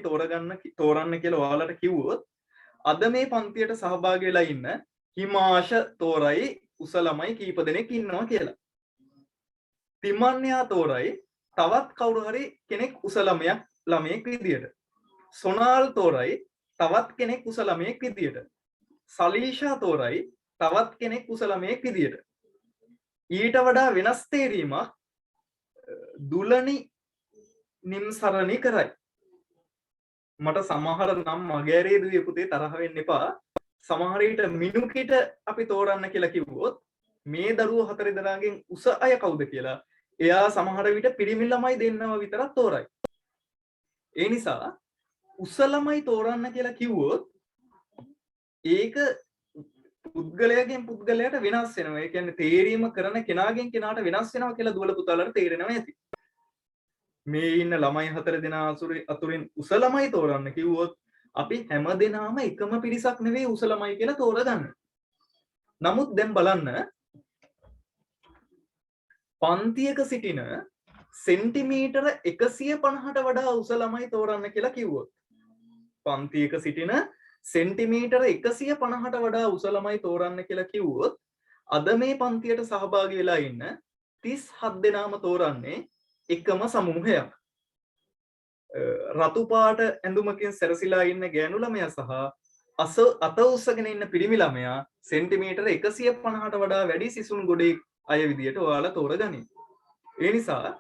තෝරන්න කියලා ඔයාලට කිව්වොත් අද මේ පන්තියට සහභාගී වෙලා ඉන්න හිමාෂ තෝරයි උස ළමයි කීප දෙනෙක් ඉන්නවා කියලා. තිමන්යා තෝරයි තවත් කවුරු හරි කෙනෙක් උස ළමයෙක් විදියට. සොනාල් තෝරයි තවත් කෙනෙක් උස ළමයෙක් විදියට. සලීෂා තෝරයි තවත් කෙනෙක් උස ළමයෙක් විදියට. ඊට වඩා වෙනස් තේරීමක් දුලනි නිම්සරණි කරයි. මට සමහර නම් මගේරේ දුවේ පුතේ තරහ වෙන්න එපා. සමහර විට මිනුකිට අපි තෝරන්න කියලා කිව්වොත් මේ දරුවෝ හතර දෙනාගෙන් උස අය කවුද කියලා එයා සමහර විට පිරිමි ළමයි දෙන්නව විතරක් තෝරයි. ඒ නිසා උස ළමයි තෝරන්න කියලා කිව්වොත් ඒක පුද්ගලයාගෙන් පුද්ගලයාට වෙනස් වෙනවා. ඒ කියන්නේ තේරීම කරන කෙනාගෙන් කෙනාට වෙනස් වෙනවා කියලා දුවල පුතාලට තේරෙනවා ඇති. මේ ඉන්න ළමයි හතර දෙනා අතුරින් උස ළමයි තෝරන්න කිව්වොත් අපි හැම දෙනාම එකම පිරිසක් නෙවෙයි උස ළමයි කියලා තෝරගන්නේ. නමුත් දැන් බලන්න පන්තියක සිටින සෙන්ටිමීටර 150ට වඩා උස ළමයි තෝරන්න කියලා කිව්වොත් පන්තියක සිටින සෙන්ටිමීටර 150ට වඩා උස ළමයි තෝරන්න කියලා කිව්වොත් අද මේ පන්තියට සහභාගී වෙලා ඉන්න 37 දෙනාම තෝරන්නේ එකම සමූහයක්. රතු පාට ඇඳුමකින් සැරසිලා ඉන්න ගෑනු ළමයා සහ අත උස්සගෙන ඉන්න පිරිමි ළමයා සෙන්ටිමීටර 150ට වඩා වැඩි සිසුන් ගොඩේ අය විදියට ඔයාලා තෝරගනින්. ඒ නිසා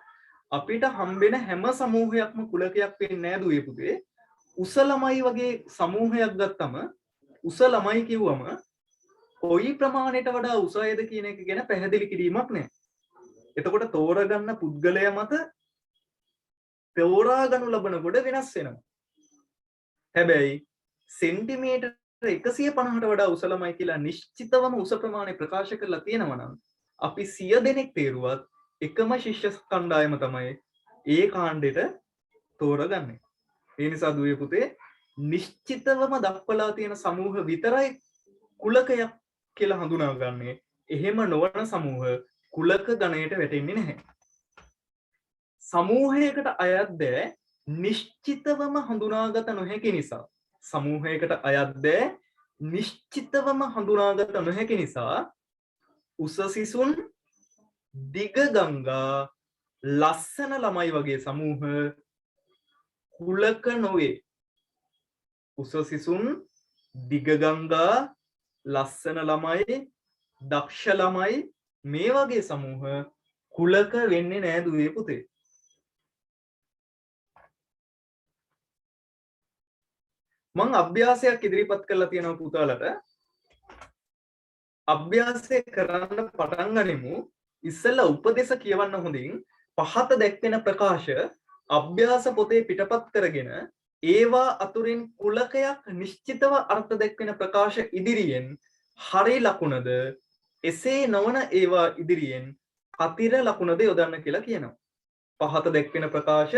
අපිට හම්බෙන හැම සමූහයක්ම කුලකයක් වෙන්නේ නෑ දුවේ පුතේ. උස ළමයි වගේ සමූහයක් ගත්තම උස ළමයි කිව්වම කොයි ප්‍රමාණයට වඩා උස අයද කියන එක ගැන පැහැදිලි කිරීමක් නෑ. එතකොට තෝරගන්න පුද්ගලයා මත තෝරා ගනු ලබන කොට වෙනස් වෙනවා. හැබැයි සෙන්ටිමීටර 150ට වඩා උස ළමයි කියලා නිශ්චිතවම උස ප්‍රමාණය ප්‍රකාශ කරලා තියෙනවා නම් අපි 100 දෙනෙක් තේරුවත් එකම ශිෂ්‍ය කණ්ඩායම තමයි ඒ කාණ්ඩෙට තෝරගන්නේ. ඒ නිසා දුවේ පුතේ නිශ්චිතවම දක්වලා තියෙන සමූහ විතරයි කුලකයක් කියලා හඳුනාගන්නේ. එහෙම නොවන සමූහ කුලක ගණයට වැටෙන්නේ නැහැ. සමූහයකට අයත් දෑ නිශ්චිතවම හඳුනාගත නොහැකි නිසා සමූහයකට අයත් දෑ නිශ්චිතවම හඳුනාගත නොහැකි නිසා උස සිසුන් දිග ගංගා ලස්සන ළමයි වගේ සමූහ කුලක නොවේ. උස සිසුන් දිග ගංගා ලස්සන ළමයි දක්ෂ ළමයි මේ වගේ සමූහ කුලක වෙන්නේ නෑ දුවේ පුතේ. මං අභ්‍යාසයක් ඉදිරිපත් කරලා තියෙනවා පුතාලට. අභ්‍යාසය කරන්න පටන් ගනිමු. ඉස්සෙල්ලා උපදේශ කියවන්න හොඳින් පහත දැක්වෙන ප්‍රකාශ අභ්‍යාස පොතේ පිටපත් කරගෙන ඒවා අතුරින් කුලකයක් නිශ්චිතව අර්ථ දැක්වෙන ප්‍රකාශ ඉදිරියෙන් හරි ලකුණද එසේ නොවන ඒවා ඉදිරියෙන් අතිර ලකුණද යොදන්න කියලා කියනවා. පහත දැක්වෙන ප්‍රකාශ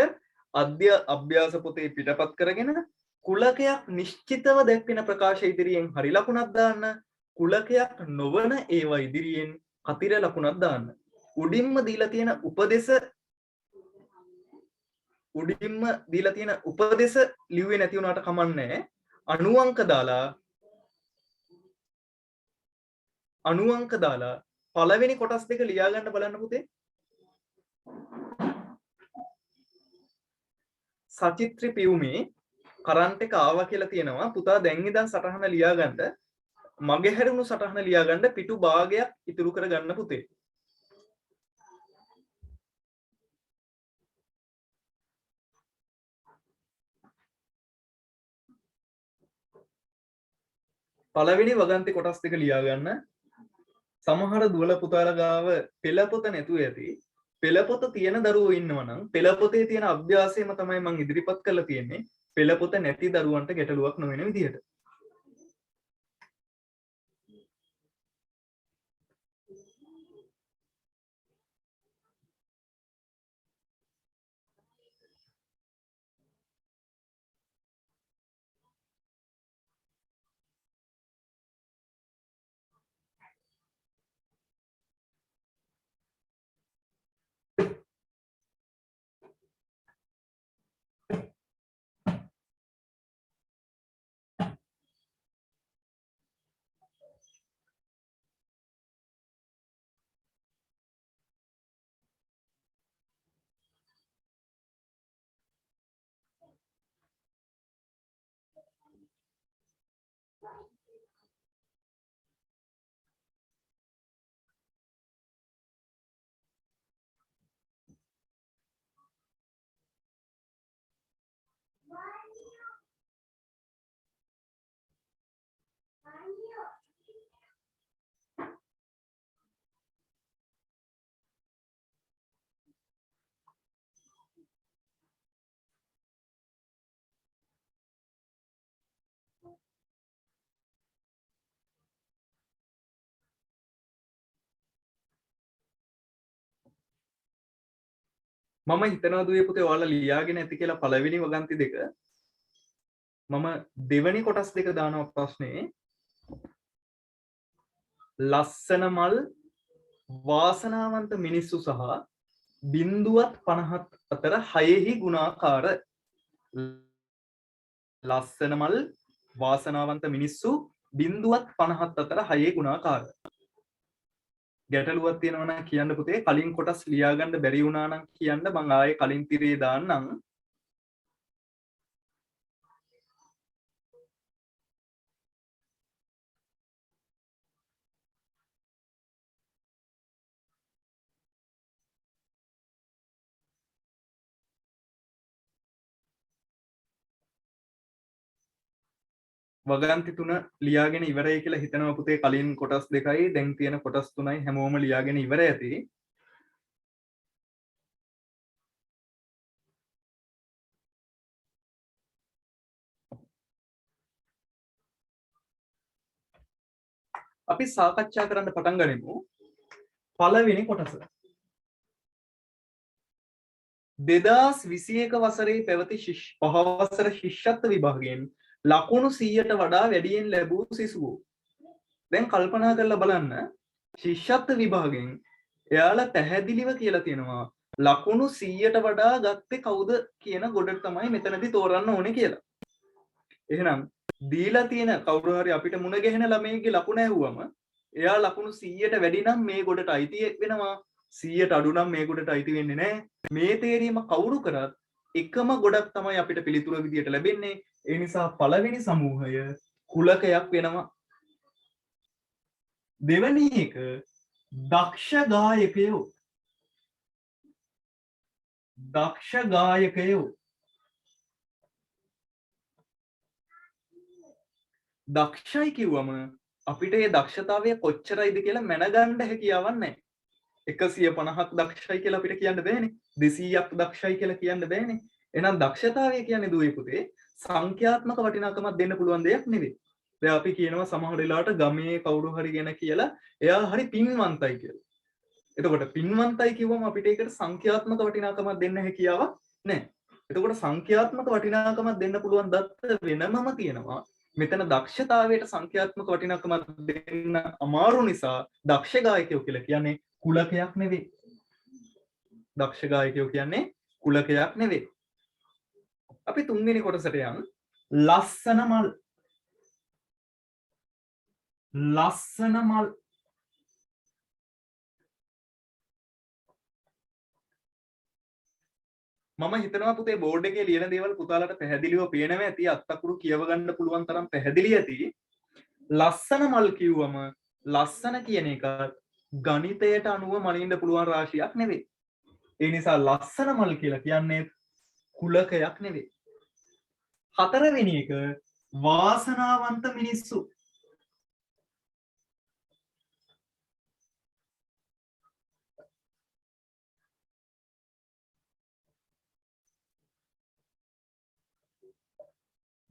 අභ්‍යාස පොතේ පිටපත් කරගෙන කුලකයක් නිශ්චිතව දැක්වෙන ප්‍රකාශ ඉදිරියෙන් හරි ලකුණක් දාන්න. කුලකයක් නොවන ඒවා ඉදිරියෙන් අතිර ලකුණක් දාන්න. උඩින්ම දීලා තියෙන උපදේශ ලිව්වේ නැති වුණාට කමන්නේ. අනුවංක දාලා පළවෙනි කොටස් දෙක ලියා ගන්න බලන්න පුතේ. සචිත්‍රි පියුමේ කරන්ට් එක ආවා කියලා තියෙනවා. පුතා දැන් ඉඳන් සටහන ලියා ගන්න. මගේ හැරුණු සටහන ලියා ගන්න පිටු භාගයක් ඉතුරු කර ගන්න පුතේ. පළවෙනි වගන්ති කොටස් දෙක ලියා ගන්න. සමහර දුවල පුතාලා ගාව පෙළපොත නැතුව ඇති. පෙළපොත තියෙන දරුවෝ ඉන්නවා නම් පෙළපොතේ තියෙන අභ්‍යාසයම තමයි මම ඉදිරිපත් කරලා තියෙන්නේ. පෙළපොත නැති දරුවන්ට ගැටලුවක් නොවන විදිහට. මම හිතනවා දුවේ පුතේ ඔයාලා ලියාගෙන ඇති කියලා පළවෙනි වගන්ති දෙක. මම දෙවෙනි කොටස් දෙක දානවා ප්‍රශ්නේ. ලස්සන මල් වාසනාවන්ත මිනිස්සු සහ බිඳුවත් 50ත් අතර 6හි ගුණාකාර. ලස්සන මල් වාසනාවන්ත මිනිස්සු බිඳුවත් 50ත් අතර 6හි ගුණාකාර. ගැටලුවක් තියෙනවා නම් කියන්න පුතේ. කලින් කොටස් ලියා ගන්න බැරි වුණා නම් කියන්න මම ආයේ කලින් තිරේ දාන්නම්. වගන්ති 3 ලියාගෙන ඉවරයි කියලා හිතනවා පුතේ. කලින් කොටස් දෙකයි දැන් තියෙන කොටස් 3යි හැමෝම ලියාගෙන ඉවර ඇති. අපි සාකච්ඡා කරන්න පටන් ගනිමු. පළවෙනි කොටස. 2021 වසරේ පැවති පහවසර ශිෂ්‍යත්ව විභාගයෙන් ලකුණු 100ට වඩා වැඩියෙන් ලැබූ සිසුවෝ. දැන් කල්පනා කරලා බලන්න ශිෂ්‍යත්ව විභාගයෙන් එයාලා පැහැදිලිව කියලා තියෙනවා ලකුණු 100ට වඩා ගත්තේ කවුද කියන ගොඩට තමයි මෙතනදී තෝරන්න ඕනේ කියලා. එහෙනම් දීලා තියෙන කවුරු හරි අපිට මුණ ගැහෙන ළමයිගේ ලකුණ ඇහුවම එයා ලකුණු 100ට වැඩි නම් මේ ගොඩට අයිති වෙනවා. 100ට අඩු නම් මේ ගොඩට අයිති වෙන්නේ නැහැ. මේ තේරීම කවුරු කරත් එකම ගොඩක් තමයි අපිට පිළිතුර විදියට ලැබෙන්නේ. ඒ නිසා පළවෙනි සමූහය කුලකයක් වෙනවා. දෙවැනි එක දක්ෂ ගායකයෝ. දක්ෂ ගායකයෝ. දක්ෂයි කිව්වම අපිට මේ දක්ෂතාවය කොච්චරයිද කියලා මැනගන්න හැකියාවක් නැහැ. 150ක් දක්ෂයි කියලා අපිට කියන්න බෑනේ. 200ක් දක්ෂයි කියලා කියන්න බෑනේ. එහෙනම් දක්ෂතාවය කියන්නේ දුවේ පුතේ සංඛ්‍යාත්මක වටිනාකමක් දෙන්න පුළුවන් දෙයක් නෙවෙයි. දැන් අපි කියනවා සමහර වෙලාවට ගමේ කවුරු හරි ගැන කියලා එයා හරි පින්වන්තයි කියලා. එතකොට පින්වන්තයි කිව්වම අපිට ඒකට සංඛ්‍යාත්මක වටිනාකමක් දෙන්න හැකියාවක් නැහැ. එතකොට සංඛ්‍යාත්මක වටිනාකමක් දෙන්න පුළුවන් දත්ත වෙනමම තියෙනවා. මෙතන දක්ෂතාවයට සංඛ්‍යාත්මක වටිනාකමක් දෙන්න අමාරු නිසා දක්ෂ ගායකයෝ කියලා කියන්නේ කුලකයක් නෙවෙයි. දක්ෂ ගායකයෝ කියන්නේ කුලකයක් නෙවෙයි. අපි තුන්වෙනි කොටසට යමු. ලස්සන මල්. ලස්සන මල්. මම හිතනවා පුතේ බෝඩ් එකේ ලියන දේවල් පුතාලට පැහැදිලිව පේනවා ඇති. අත්අකුරු කියව ගන්න පුළුවන් තරම් පැහැදිලි ඇති. ලස්සන මල් කිව්වම ලස්සන කියන එක ගණිතයට අනුව මනින්න පුළුවන් රාශියක් නෙවෙයි. ඒ නිසා ලස්සන මල් කියලා කියන්නේ කුලකයක් නෙවෙයි. හතරවෙනි එක වාසනාවන්ත මිනිස්සු.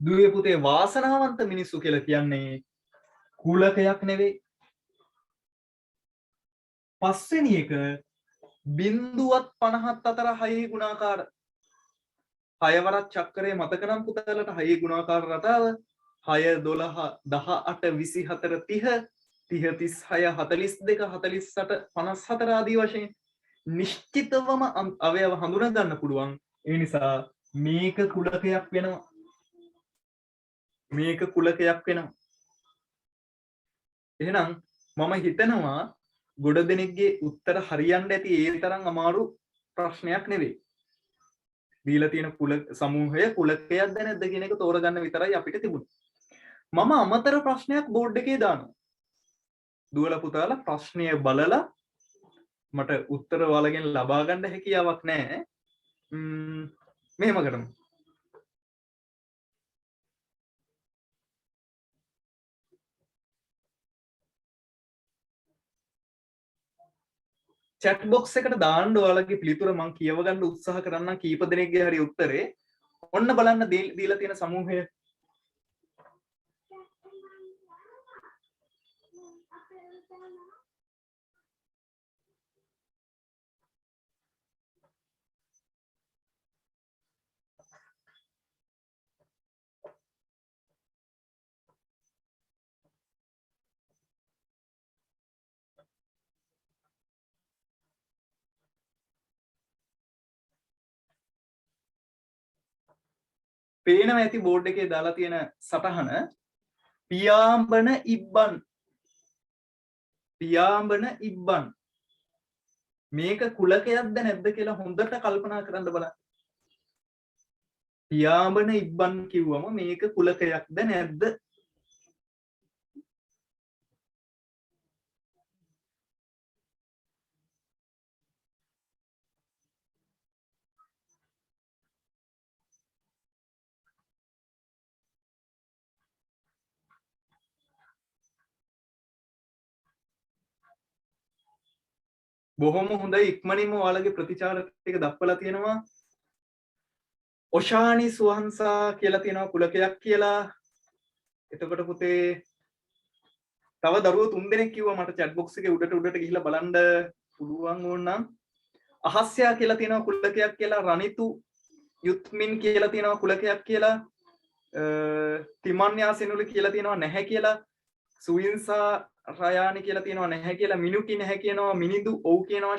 දුවේ පුතේ වාසනාවන්ත මිනිස්සු කියලා කියන්නේ කුලකයක් නෙවෙයි. පස්වෙනි එක බිඳුවත් 50ත් අතර 6 ගුණාකාර. 6 වරක් චක්‍රයේ මතක නම් පුතාලට 6 ගුණාකාර රටාව 6 12 18 24 30 30 36 42 48 54 ආදී වශයෙන් නිශ්චිතවම අවයව හඳුනා ගන්න පුළුවන්. ඒ නිසා මේක කුලකයක් වෙනවා. මේක කුලකයක් වෙනවා. එහෙනම් මම හිතනවා ගොඩ දෙනෙක්ගේ උත්තර හරියන්න ඇති ඒ තරම් අමාරු ප්‍රශ්නයක් නෙවෙයි. දීලා තියෙන කුල සමූහය කුලකයක්ද නැද්ද කියන එක තෝරගන්න විතරයි අපිට තිබුණේ. මම අමතර ප්‍රශ්නයක් බෝඩ් එකේ දානවා. දුවලා පුතාලා ප්‍රශ්නය බලලා මට උත්තර ඔයාලගෙන් ලබා ගන්න හැකියාවක් නැහැ. මෙහෙම කරමු. chat box එකට දාන්න ඔයාලගේ පිළිතුර මම කියව ගන්න උත්සාහ කරන්නම් කීප දෙනෙක්ගේ හරි උත්තරේ. ඔන්න බලන්න දීලා තියෙන සමූහය. පේනවා ඇති බෝඩ් එකේ දාලා තියෙන සටහන පියාඹන ඉබ්බන්. පියාඹන ඉබ්බන්. මේක කුලකයක්ද නැද්ද කියලා හොඳට කල්පනා කරන්න බලන්න. පියාඹන ඉබ්බන් කිව්වම මේක කුලකයක්ද නැද්ද? බොහොම හොඳයි ඉක්මනින්ම ඔයාලගේ ප්‍රතිචාර ටික දක්වලා තියෙනවා. ඔෂානි සුවන්සා කියලා තියෙනවා කුලකයක් කියලා. එතකොට පුතේ තව දරුවෝ 3 දෙනෙක් කිව්වා මට chat box එකේ උඩට ගිහිල්ලා බලන්න පුළුවන් ඕනනම්. අහස්යා කියලා තියෙනවා කුලකයක් කියලා. රනිතු යුත්මින් කියලා තියෙනවා කුලකයක් කියලා. තිමන්‍යා සෙනුලි කියලා තියෙනවා නැහැ කියලා. සුවින්සා රයානි කියලා තියෙනවා නැහැ කියලා. මිනුටි නැහැ කියනවා. මිනිදු ඔව් කියනවා.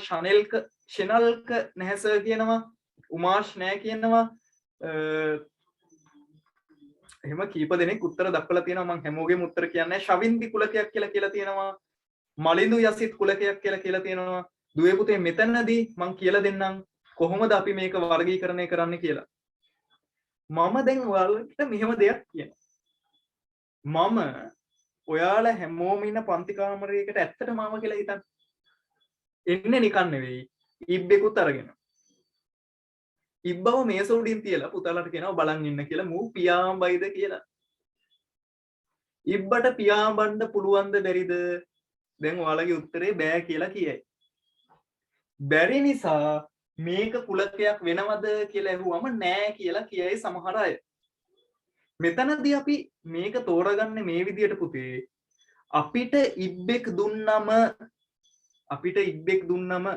ෂෙනල්ක නැහැ සර් කියනවා. උමාෂ් නැහැ කියනවා. එහෙම කීප දෙනෙක් උත්තර දක්වලා තියෙනවා. මම හැමෝගෙම උත්තර කියන්නේ ශවින්දි කුලකයක් කියලා තියෙනවා. මලින්දු යසිත් කුලකයක් කියලා තියෙනවා. දුවේ පුතේ මෙතනදී මම කියලා දෙන්නම් කොහොමද අපි මේක වර්ගීකරණය කරන්න කියලා. මම දැන් ඔයාලට මෙහෙම දෙයක් කියනවා. මම ඔයාලා හැමෝම ඉන්න පන්ති කාමරයකට ඇත්තටම ආව කියලා හිතන්න. එන්නේ නිකන් නෙවෙයි. ඉබ්බෙකුත් අරගෙන. ඉබ්බව මේස උඩින් තියලා පුතාලට කියනවා බලන් ඉන්න කියලා මූ පියාඹයිද කියලා. ඉබ්බට පියාඹන්න පුළුවන්ද බැරිද? දැන් ඔයාලගේ උත්තරේ බෑ කියලා කියයි. බැරි නිසා මේක කුලකයක් වෙනවද කියලා ඇහුවම නෑ කියලා කියයි සමහර අය. මෙතනදී අපි මේක තෝරගන්නේ මේ විදියට පුතේ. අපිට ඉබ්බෙක් දුන්නම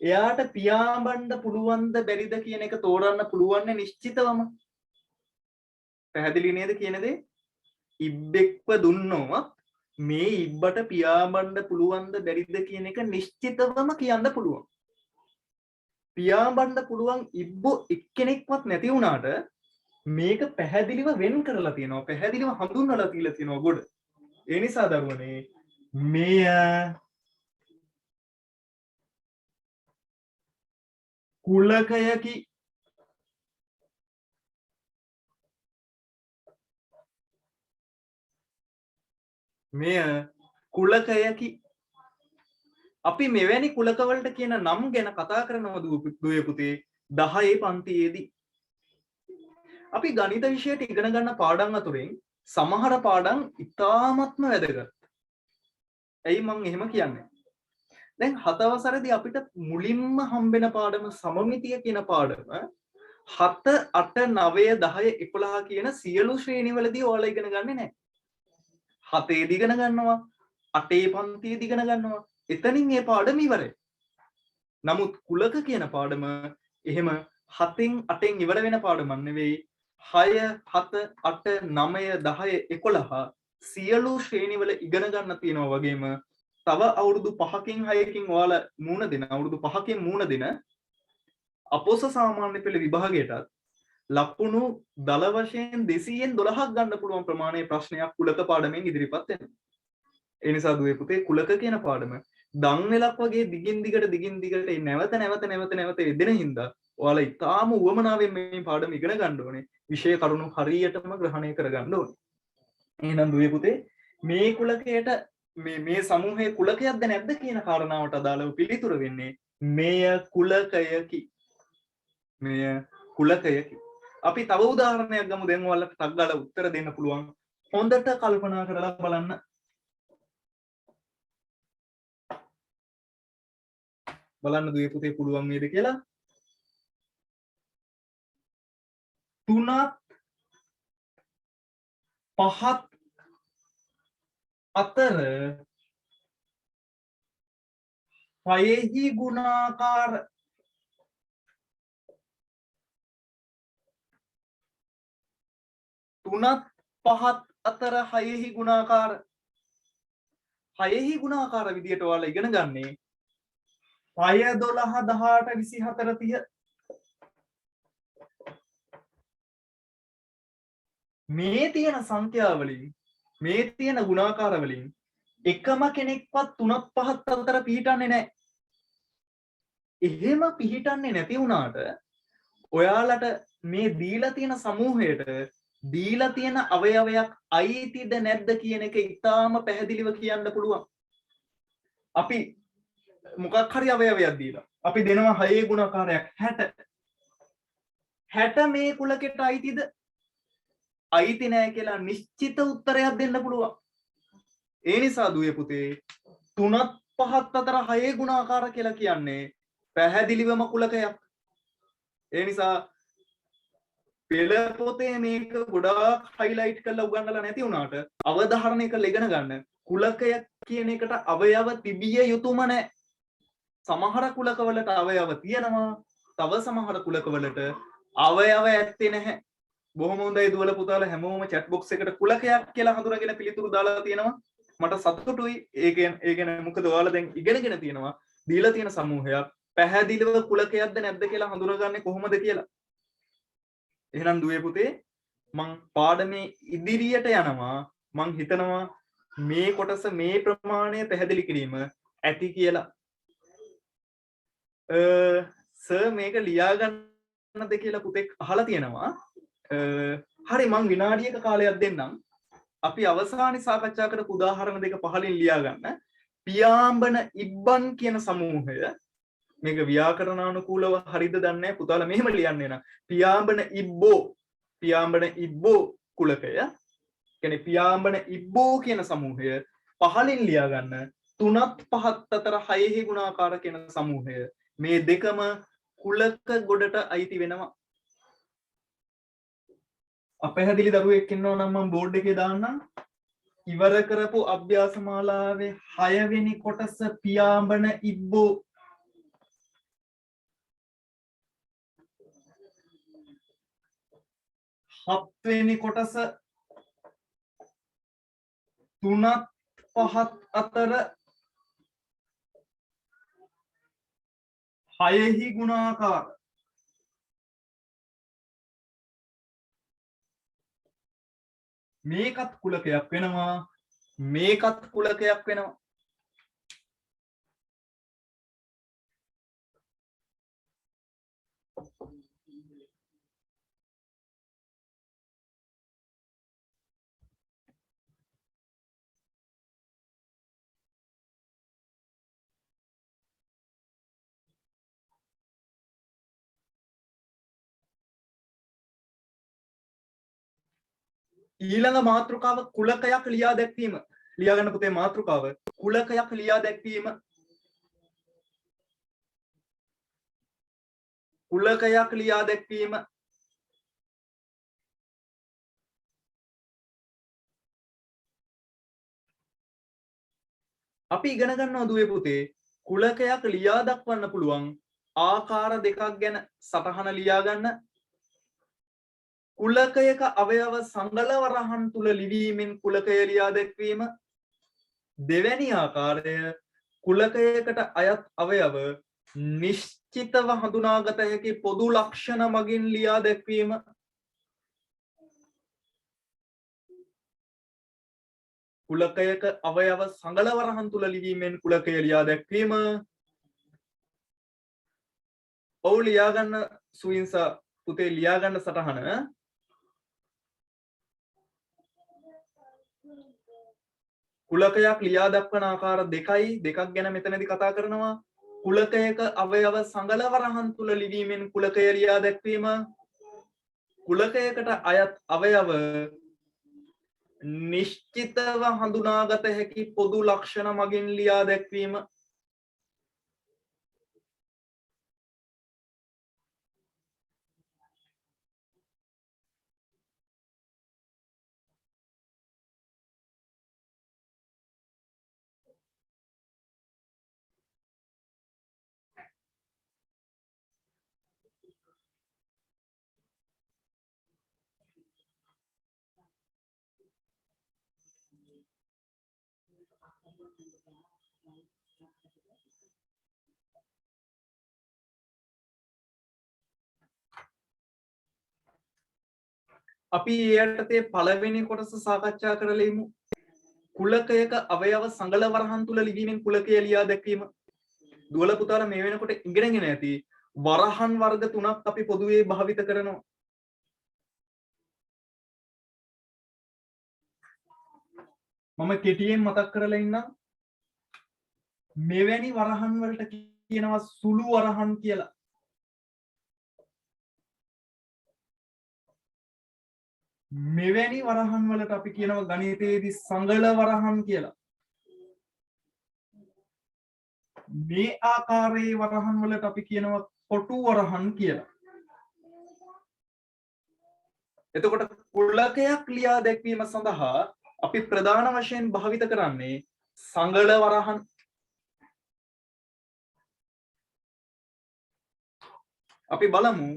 එයාට පියාඹන්න පුළුවන්ද බැරිද කියන එක තෝරන්න පුළුවන් නිශ්චිතවම. පැහැදිලි නේද කියන දේ? ඉබ්බෙක්ව දුන්නොත් මේ ඉබ්බට පියාඹන්න පුළුවන්ද බැරිද කියන එක නිශ්චිතවම කියන්න පුළුවන්. පියාඹන්න පුළුවන් ඉබ්බෝ එක්කෙනෙක්වත් නැති වුණාට මේක පැහැදිලිව වෙන් කරලා තියෙනවා. පැහැදිලිව හඳුන්වලා තියලා තියෙනවා ගොඩ. ඒ නිසා දරුවනේ මෙය කුලකයකි. මෙය කුලකයකි. අපි මෙවැනි කුලකවලට කියන නම් ගැන කතා කරනවා දුවේ පුතේ 10 පන්තියේදී. අපි ගණිත විෂයට ඉගෙන ගන්න පාඩම් අතුරින් සමහර පාඩම් ඉතාමත්ම වැදගත්. ඇයි මං එහෙම කියන්නේ? දැන් 7 වසරේදී අපිට මුලින්ම හම්බෙන පාඩම සමමිතිය කියන පාඩම 7 8 9 10 11 කියන සියලු ශ්‍රේණිවලදී ඔයාලා ඉගෙන ගන්නේ නැහැ. 7 දී ඉගෙන ගන්නවා 8 පන්තියේදී ඉගෙන ගන්නවා. එතනින් මේ පාඩම ඉවරයි. නමුත් කුලක කියන පාඩම එහෙම 7න් 8න් ඉවර වෙන පාඩමක් නෙවෙයි. 6 7 8 9 10 11 සියලු ශ්‍රේණිවල ඉගෙන ගන්න තියෙනවා වගේම තව අවුරුදු 5කින් 6කින් ඔයාලා මූණ දෙන අවුරුදු 5කින් මූණ දෙන අපොස සාමාන්‍ය පෙළ විභාගයටත් ලකුණු දල වශයෙන් 200න් 12ක් ගන්න පුළුවන් ප්‍රමාණයේ ප්‍රශ්නයක් කුලක පාඩමෙන් ඉදිරිපත් වෙනවා. ඒ නිසා දුවේ පුතේ කුලක කියන පාඩම දන්නෙලක් වගේ දිගින් දිගට නැවත එදෙන හින්දා ඔයාලා ඉතාම උවමනාවෙන් මේ පාඩම ඉගෙන ගන්න ඕනේ. විෂය කරුණු හරියටම ග්‍රහණය කර ගන්න ඕනේ. එහෙනම් දුවේ පුතේ මේ කුලකයට මේ සමූහයේ කුලකයක්ද නැද්ද කියන කාරණාවට අදාළව පිළිතුර වෙන්නේ මෙය කුලකයකි. මෙය කුලකයකි. අපි තව උදාහරණයක් ගමු. දැන් ඔයාලට ටක් ගාලා උත්තර දෙන්න පුළුවන්. හොඳට කල්පනා කරලා බලන්න. බලන්න දුවේ පුතේ පුළුවන් වේද කියලා. 3ත් 5ත් අතර 6ෙහි ගුණාකාර 3ත් 5ත් අතර 6ෙහි ගුණාකාර 6ෙහි ගුණාකාර විදියට ඔයාලා ඉගෙන ගන්නේ 6 12 18 24 30 මේ තියෙන සංඛ්‍යාවලින් මේ තියෙන ගුණාකාර වලින් එකම කෙනෙක්වත් 3ක් 5ක් අතර පිහිටන්නේ නැහැ. එහෙම පිහිටන්නේ නැති වුණාට ඔයාලට මේ දීලා තියෙන සමූහයට දීලා තියෙන අවයවයක් අයිතිද නැද්ද කියන එක ඉතාම පැහැදිලිව කියන්න පුළුවන්. අපි මොකක් හරි අවයවයක් දීලා අපි දෙනවා 6 ගුණාකාරයක් 60. 60 මේ කුලකෙට අයිතිද? අයිති නෑ කියලා නිශ්චිත උත්තරයක් දෙන්න පුළුවන්. ඒ නිසා දුවේ පුතේ 3ක් 5ක් අතර 6 ගුණාකාර කියලා කියන්නේ පැහැදිලිවම කුලකයක්. ඒ නිසා පෙළ පොතේ මේක ගොඩාක් හයිලයිට් කරලා උගන්වලා නැති වුණාට අවධාරණය කරලා ඉගෙන ගන්න. කුලකයක් කියන එකට අවයව තිබිය යුතුම නැහැ. සමහර කුලකවලට අවයව තියෙනවා. තව සමහර කුලකවලට අවයව ඇත්තේ නැහැ. බොහොම හොඳයි දුවල පුතාලා හැමෝම chat box එකට කුලකයක් කියලා හඳුනාගෙන පිළිතුරු දාලා තියෙනවා. මට සතුටුයි. ඒ කියන්නේ මොකද ඔයාලා දැන් ඉගෙනගෙන තියෙනවා. දීලා තියෙන සමූහයක් පැහැදිලිව කුලකයක්ද නැද්ද කියලා හඳුනාගන්නේ කොහොමද කියලා. එහෙනම් දුවේ පුතේ මං පාඩමේ ඉදිරියට යනවා. මං හිතනවා මේ කොටස මේ ප්‍රමාණය පැහැදිලි කිරීම ඇති කියලා. සර් මේක ලියා ගන්නද කියලා පුතෙක් අහලා තියෙනවා. හරි මං විනාඩියක කාලයක් දෙන්නම්. අපි අවසානයේ සාකච්ඡා කරපු උදාහරණ දෙක පහලින් ලියා ගන්න. පියාඹන ඉබ්බන් කියන සමූහය මේක ව්‍යාකරණානුකූලව හරිද දන්නේ නැහැ පුතාලා මෙහෙම ලියන්න එන. පියාඹන ඉබ්බෝ කුලකය. කියන්නේ පියාඹන ඉබ්බෝ කියන සමූහය පහලින් ලියා ගන්න. 3ක් 5ක් අතර 6 ගුණාකාර කියන සමූහය. මේ දෙකම කුලක ගොඩට අයිති වෙනවා. අපැහැදිලි දරුවෙක් ඉන්නවා නම් මම බෝඩ් එකේ දාන්නම්. ඉවර කරපු අභ්‍යාස මාලාවේ 6 වෙනි කොටස පියාඹන ඉබ්බෝ. 7 වෙනි කොටස 3ක් 5ක් අතර 6 ගුණාකාර. මේකත් කුලකයක් වෙනවා. මේකත් කුලකයක් වෙනවා. ඊළඟ මාතෘකාව කුලකයක් ලියා දැක්වීම. ලියා ගන්න පුතේ මාතෘකාව කුලකයක් ලියා දැක්වීම. කුලකයක් ලියා දැක්වීම. අපි ඉගෙන ගන්නවා දුවේ පුතේ කුලකයක් ලියා දක්වන්න පුළුවන් ආකාර දෙකක් ගැන සටහන ලියා ගන්න. කුලකයක අවයව සංගලවරහන් තුල ලිවීමෙන් කුලකය ලියා දැක්වීම. දෙවැනි ආකාරය කුලකයකට අයත් අවයව නිශ්චිතව හඳුනාගත හැකි පොදු ලක්ෂණ මගින් ලියා දැක්වීම. කුලකයක අවයව සංගලවරහන් තුල ලිවීමෙන් කුලකය ලියා දැක්වීම. ඔව් ලියා ගන්න සුවින්සා පුතේ ලියා ගන්න සටහන. කුලකයක් ලියා දක්වන ආකාර දෙකක් ගැන මෙතනදී කතා කරනවා. කුලකයක අවයව සංගලවරහන් තුල ලිවීමෙන් කුලකය ලියා දැක්වීම. කුලකයකට අයත් අවයව නිශ්චිතව හඳුනාගත හැකි පොදු ලක්ෂණ මගින් ලියා දැක්වීම. අපි ඊයටතේ පළවෙනි කොටස සාකච්ඡා කරලා ඉමු. කුලකයක අවයව සංගල වරහන් තුල ලිවීමෙන් කුලකය ලියා දැක්වීම. දුවල පුතාලා මේ වෙනකොට ඉගෙනගෙන ඇති වරහන් වර්ග තුනක් අපි පොදුවේ භාවිත කරනවා. මම කෙටියෙන් මතක් කරලා ඉන්නම්. මෙවැනි වරහන් වලට කියනවා සුළු වරහන් කියලා. මෙවැනි වරහන් වලට අපි කියනවා ගණිතයේදී සංගල වරහන් කියලා. මේ ආකාරයේ වරහන් වලට අපි කියනවා කොටු වරහන් කියලා. එතකොට කුලකයක් ලියා දැක්වීම සඳහා අපි ප්‍රධාන වශයෙන් භාවිත කරන්නේ සංගල වරහන්. අපි බලමු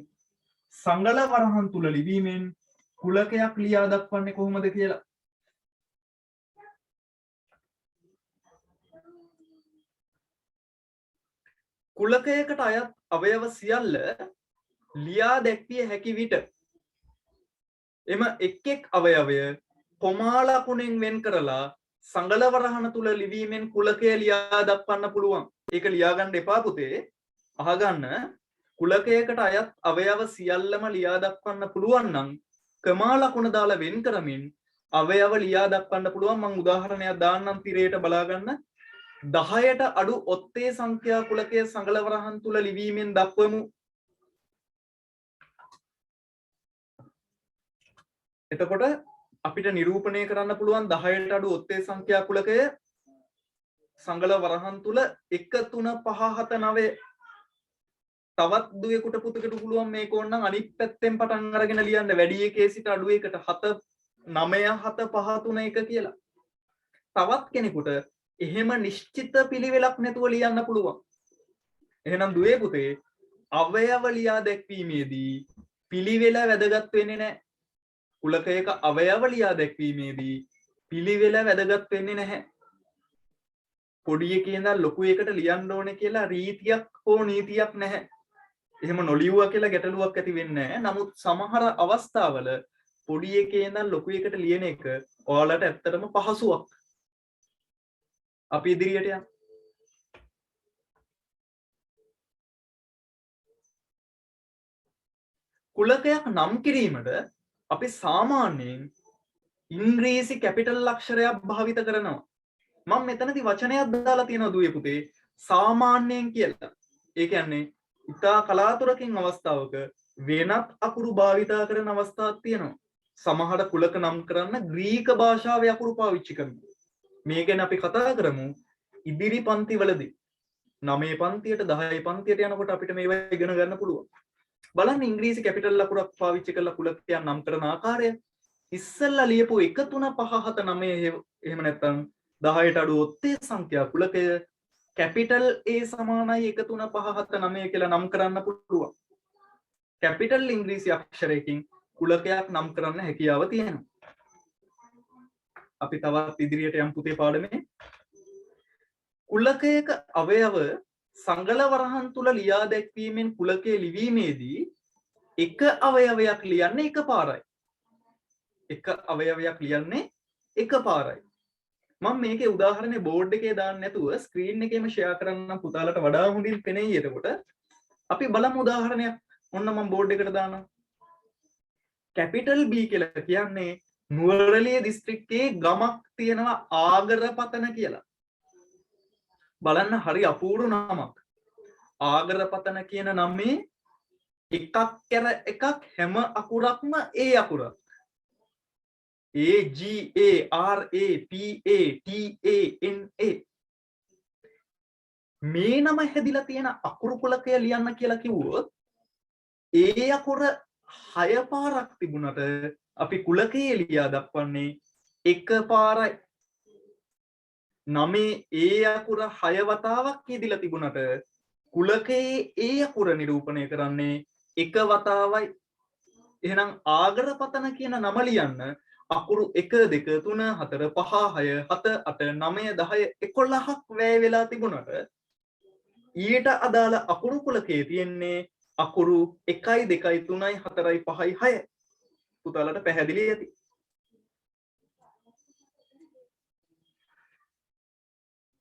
සංගල වරහන් තුල ලිවීමෙන් කුලකයක් ලියා දක්වන්නේ කොහොමද කියලා. කුලකයකට අයත් අවයව සියල්ල ලියා දැක්විය හැකි විට එම එක් එක් අවයවය කොමා ලකුණෙන් වෙන් කරලා සංගල වරහන තුල ලිවීමෙන් කුලකය ලියා දක්වන්න පුළුවන්. ඒක ලියා ගන්න එපා පුතේ. අහගන්න. කුලකයකට අයත් අවයව සියල්ලම ලියා දක්වන්න පුළුවන් නම් කමා ලකුණ දාලා වෙන් කරමින් අවයව ලියා දක්වන්න පුළුවන්. මම උදාහරණයක් දාන්නම් තිරයට බලා ගන්න. 10ට අඩු ඔත්තේ සංඛ්‍යා කුලකයේ සංගල වරහන් තුල ලිවීමෙන් දක්වමු. එතකොට අපිට නිරූපණය කරන්න පුළුවන් 10ට අඩු ඔත්තේ සංඛ්‍යා කුලකය සංගල වරහන් තුල 1 3 5 7 9 තවත් දුවෙකුට පුතෙකුට පුළුවන් මේක ඕනනම් අනිත් පැත්තෙන් පටන් අරගෙන ලියන්න වැඩි එකේ සිට අඩු එකට 7 9 7 5 3 1 කියලා. තවත් කෙනෙකුට එහෙම නිශ්චිත පිළිවෙලක් නැතුව ලියන්න පුළුවන්. එහෙනම් දුවේ පුතේ අවයව ලියා දැක්වීමේදී පිළිවෙල වැදගත් වෙන්නේ නැහැ. කුලකයක අවයව ලියා දැක්වීමේදී පිළිවෙල වැදගත් වෙන්නේ නැහැ. පොඩි එකේ ඉඳන් ලොකු එකට ලියන්න ඕනේ කියලා රීතියක් හෝ නීතියක් නැහැ. එහෙම නොලියුවා කියලා ගැටලුවක් ඇති වෙන්නේ නැහැ. නමුත් සමහර අවස්ථාවල පොඩි එකේ ඉඳන් ලොකු එකට ලියන එක ඔයාලට ඇත්තටම පහසුවක්. අපි ඉදිරියට යමු. කුලකයක් නම් කිරීමට අපි සාමාන්‍යයෙන් ඉංග්‍රීසි කැපිටල් අක්ෂරයක් භාවිත කරනවා. මම මෙතනදී වචනයක් දාලා තියෙනවා දුවේ පුතේ සාමාන්‍යයෙන් කියලා. ඒ කියන්නේ ඉතා කලාතුරකින් අවස්ථාවක වෙනත් අකුරු භාවිතා කරන අවස්ථාවක් තියෙනවා. සමහර කුලක නම් කරන්න ග්‍රීක භාෂාවේ අකුරු පාවිච්චි කරනවා. මේ ගැන අපි කතා කරමු ඉදිරි පන්තිවලදී. 9 පන්තියට 10 පන්තියට යනකොට අපිට මේවා ඉගෙන ගන්න පුළුවන්. බලන්න ඉංග්‍රීසි කැපිටල් අකුරක් පාවිච්චි කරලා කුලකයක් නම් කරන ආකාරය. ඉස්සෙල්ලා ලියපු 1 3 5 7 9 එහෙම නැත්නම් 10ට අඩු ඔත්තේ සංඛ්‍යා කුලකය කැපිටල් A සමානයි 1 3 5 7 9 කියලා නම් කරන්න පුළුවන්. කැපිටල් ඉංග්‍රීසි අක්ෂරයකින් කුලකයක් නම් කරන්න හැකියාව තියෙනවා. අපි තවත් ඉදිරියට යම් පුතේ පාඩමේ කුලකයක අවයව සංගල වරහන් තුල ලියා දැක්වීමෙන් කුලකයේ ලිවීමේදී එක අවයවයක් ලියන්නේ එකපාරයි. එක අවයවයක් ලියන්නේ එකපාරයි. මම මේකේ උදාහරණේ බෝඩ් එකේ දාන්න නැතුව ස්ක්‍රීන් එකේම ෂෙයා කරන්නම් පුතාලට වඩා හොඳින් පෙනෙයි. එතකොට අපි බලමු උදාහරණයක්. ඔන්න මම බෝඩ් එකට දානවා. කැපිටල් B කියලා කියන්නේ නුවරඑළිය දිස්ත්‍රික්කයේ ගමක් තියෙනවා ආගරපතන කියලා. බලන්න හරි අපූර්ව නමක්. ආගරපතන කියන නමේ එකක් කර එකක් හැම අකුරක්ම A අකුරක්. A G A R A P A T A N A මේ නම හැදිලා තියෙන අකුරු කුලකය ලියන්න කියලා කිව්වොත් ඒ අකුර 6 පාරක් තිබුණට අපි කුලකයේ ලියා දක්වන්නේ එක පාරයි. නමේ ඒ අකුර 6 වතාවක් යෙදිලා තිබුණට කුලකයේ ඒ අකුර නිරූපණය කරන්නේ එක වතාවයි. එහෙනම් ආගරපතන කියන නම ලියන්න අකුරු 1 2 3 4 5 6 7 8 9 10 11ක් වැය වෙලා තිබුණට ඊට අදාළ අකුරු කුලකයේ තියෙන්නේ අකුරු 1 2 3 4 5 6. පුතාලට පැහැදිලි ඇති.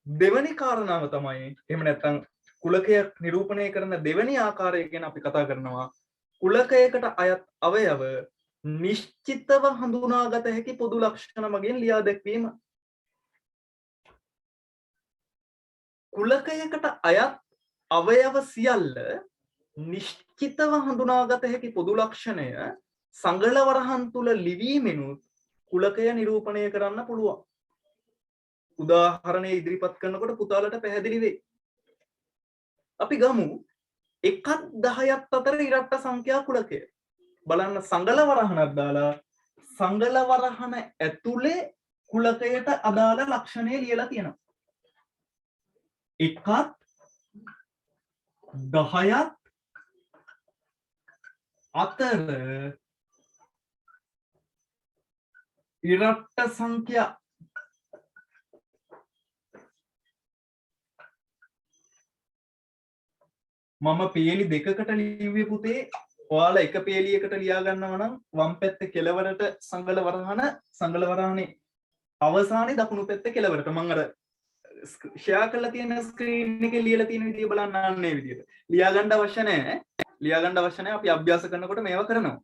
දෙවැනි කාරණාව තමයි එහෙම නැත්නම් කුලකයක් නිරූපණය කරන දෙවැනි ආකාරය ගැන අපි කතා කරනවා. කුලකයකට අයත් අවයව නිශ්චිතව හඳුනාගත හැකි පොදු ලක්ෂණ මගින් ලියා දැක්වීම. කුලකයකට අයත් අවයව සියල්ල නිශ්චිතව හඳුනාගත හැකි පොදු ලක්ෂණය සංගල වරහන් තුල ලිවීමෙනුත් කුලකය නිරූපණය කරන්න පුළුවන්. උදාහරණය ඉදිරිපත් කරනකොට පුතාලට පැහැදිලි වෙයි. අපි ගමු 1ත් 10ත් අතර ඉරට්ට සංඛ්‍යා කුලකය. බලන්න සංගල වරහනක් දාලා සංගල වරහන ඇතුලේ කුලකයට අදාළ ලක්ෂණය ලියලා තියෙනවා. 1ත් 10ත් අතර ඉරට්ට සංඛ්‍යා මම පේලි දෙකකට ලිව්වේ පුතේ. ඔයාලා එක පේලියකට ලියා ගන්නවා නම් වම් පැත්තේ කෙළවරට සංගල වරහන සංගල වරහනේ අවසානයේ දකුණු පැත්තේ කෙළවරට මම අර ෂෙයා කරලා තියෙන ස්ක්‍රීන් එකේ ලියලා තියෙන විදිය බලන්න අන්නේ විදියට. ලියා ගන්න අවශ්‍ය නැහැ. ලියා ගන්න අවශ්‍ය නැහැ. අපි අභ්‍යාස කරනකොට මේවා කරනවා.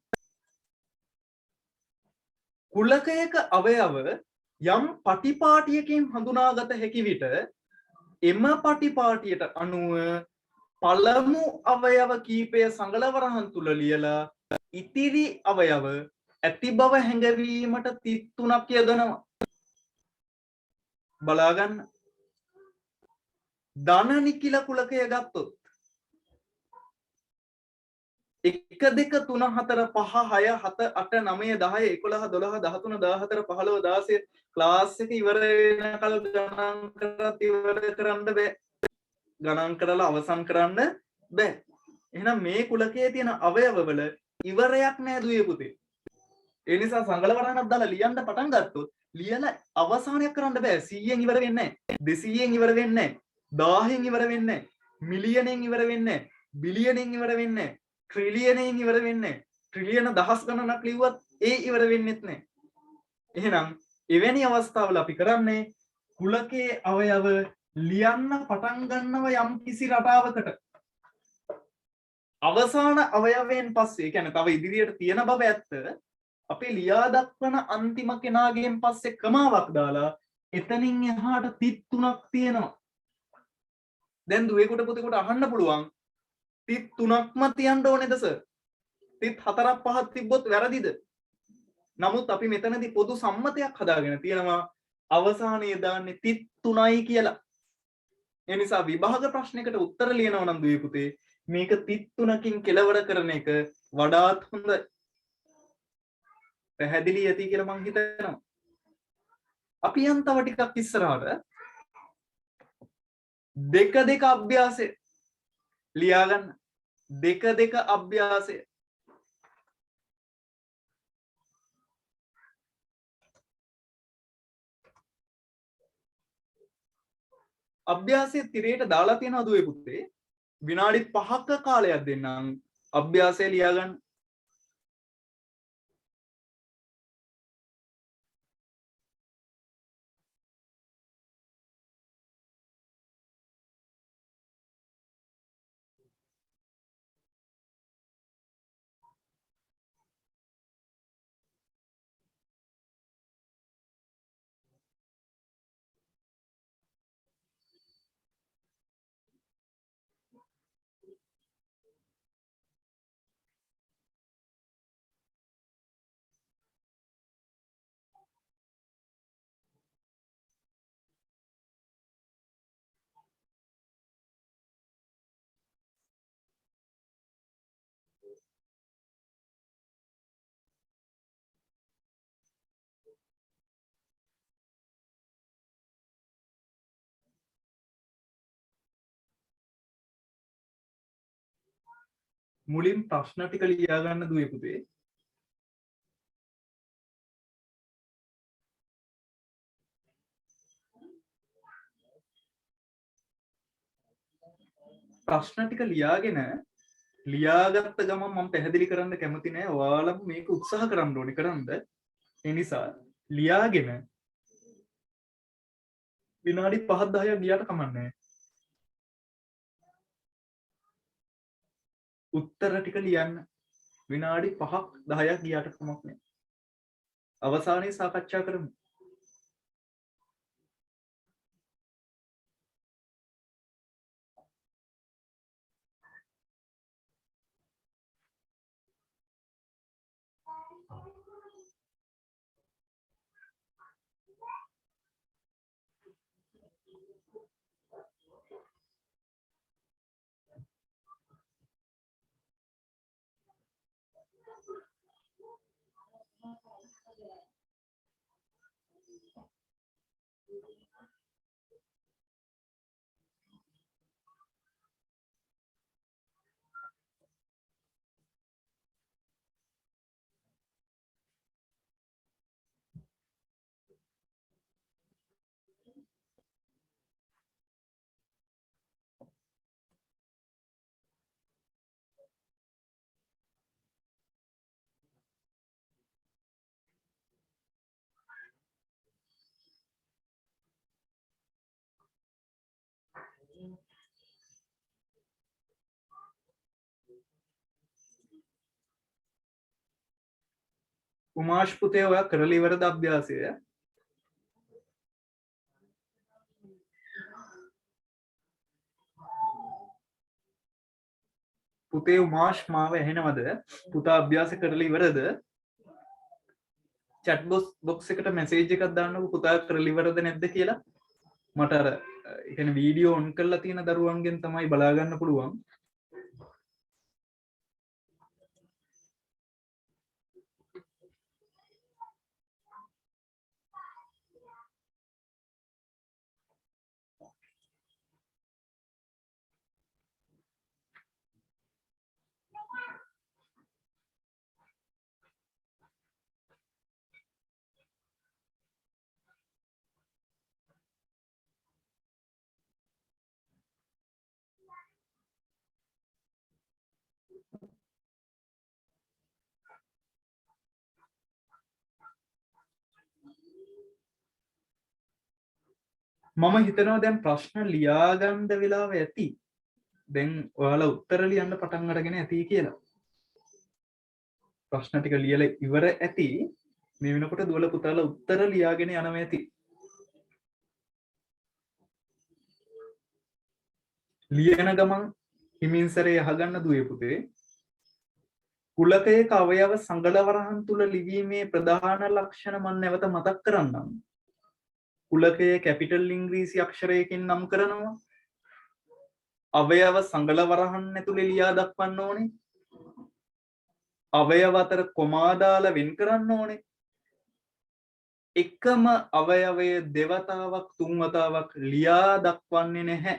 කුලකයක අවයව යම් පටිපාටියකින් හඳුනාගත හැකි විට එම පටිපාටියට අනුව පළමු අවයව කීපය සංගල වරහන් තුල ලියලා ඉතිරි අවයව ඇති බව හැඟවීමට තිත් 3ක් යොදනවා. බලා ගන්න. ධන නිකිල කුලකය ගත්තොත් 1 2 3 4 5 6 7 8 9 10 11 12 13 14 15 16 ක්ලාස් එක ඉවර වෙනකල් ගණන් කරත් ඉවර කරන්න බෑ. ගණන් කරලා අවසන් කරන්න බෑ. එහෙනම් මේ කුලකයේ තියෙන අවයවවල ඉවරයක් නෑ දුවේ පුතේ. ඒ නිසා සංගල වරහනක් දාලා ලියන්න පටන් ගත්තොත් ලියලා අවසානයක් කරන්න බෑ. 100න් ඉවර වෙන්නේ නෑ. 200න් ඉවර වෙන්නේ නෑ. 1000න් ඉවර වෙන්නේ නෑ. මිලියනෙන් ඉවර වෙන්නේ නෑ. බිලියනෙන් ඉවර වෙන්නේ නෑ. ට්‍රිලියනෙන් ඉවර වෙන්නේ නෑ. ට්‍රිලියන දහස් ගණනක් ලිව්වත් ඒ ඉවර වෙන්නෙත් නෑ. එහෙනම් එවැනි අවස්ථාවල අපි කරන්නේ කුලකයේ අවයව ලියන්න පටන් ගන්නව යම් කිසි රටාවකට අවසාන අවයවයෙන් පස්සේ කියන්නේ තව ඉදිරියට තියෙන බව ඇත්ත අපි ලියා දක්වන අන්තිම කෙනාගෙන් පස්සේ කමාවක් දාලා එතනින් එහාට තිත් 3ක් තියෙනවා. දැන් දුවේකට පුතේකට අහන්න පුළුවන් තිත් 3ක්ම තියන්න ඕනේද සර්? තිත් 4ක් 5ක් තිබ්බොත් වැරදිද? නමුත් අපි මෙතනදී පොදු සම්මතයක් හදාගෙන තියෙනවා අවසානයේ දාන්නේ තිත් 3යි කියලා. ඒ නිසා විභාග ප්‍රශ්නයකට උත්තර ලියනවා නම් දුවේ පුතේ මේක තිත් 3කින් කෙලවර කරන එක වඩාත් හොඳයි. පැහැදිලි ඇති කියලා මං හිතනවා. අපි යන් තව ටිකක් ඉස්සරහට 2 2 අභ්‍යාසය ලියා ගන්න. 2 2 අභ්‍යාසය. අභ්‍යාසයේ තිරයට දාලා තියෙනවා දුවේ පුතේ. විනාඩි 5ක කාලයක් දෙන්නම් අභ්‍යාසය ලියා ගන්න. මුලින් ප්‍රශ්න ටික ලියා ගන්න දුවේ පුතේ. ප්‍රශ්න ටික ලියාගෙන ලියාගත්ත ගමන් මම පැහැදිලි කරන්න කැමති නෑ ඔයාලම මේක උත්සාහ කරන්න ඕනේ කරන්න. ඒ නිසා ලියාගෙන විනාඩි 5-10ක් ගියාට කමන්නේ. උත්තර ටික ලියන්න විනාඩි 5-10ක් ගියාට කමක් නෑ. අවසානයේ සාකච්ඡා කරමු. උමාෂ් පුතේ ඔයා කරලා ඉවරද අභ්‍යාසය? පුතේ උමාෂ් මාව ඇහෙනවද? පුතා අභ්‍යාස කරලා ඉවරද? chat box එකට message එකක් දාන්නකෝ පුතා කරලා ඉවරද නැද්ද කියලා. මට අර ඒ කියන්නේ වීඩියෝ ඔන් කරලා තියෙන දරුවන්ගෙන් තමයි බලා ගන්න පුළුවන්. මම හිතනවා දැන් ප්‍රශ්න ලියාගන්න වෙලාව ඇති. දැන් ඔයාලා උත්තර ලියන්න පටන් අරගෙන ඇති කියලා. ප්‍රශ්න ටික ලියලා ඉවර ඇති. මේ වෙනකොට දුවලා පුතාලා උත්තර ලියාගෙන යනවා ඇති. ලියන ගමන් හිමින් සැරේ අහගන්න දුවේ පුතේ. කුලකයක අවයව සංගලවරහන් තුල ලිවීමේ ප්‍රධාන ලක්ෂණ මම නැවත මතක් කරන්නම්. කුලකය කැපිටල් ඉංග්‍රීසි අක්ෂරයකින් නම් කරනවා. අවයව සංගලවරහන් ඇතුලේ ලියා දක්වන්න ඕනේ. අවයව අතර කොමා දාලා වෙන් කරන්න ඕනේ. එකම අවයවය දෙවතාවක් තුන්වතාවක් ලියා දක්වන්නේ නැහැ.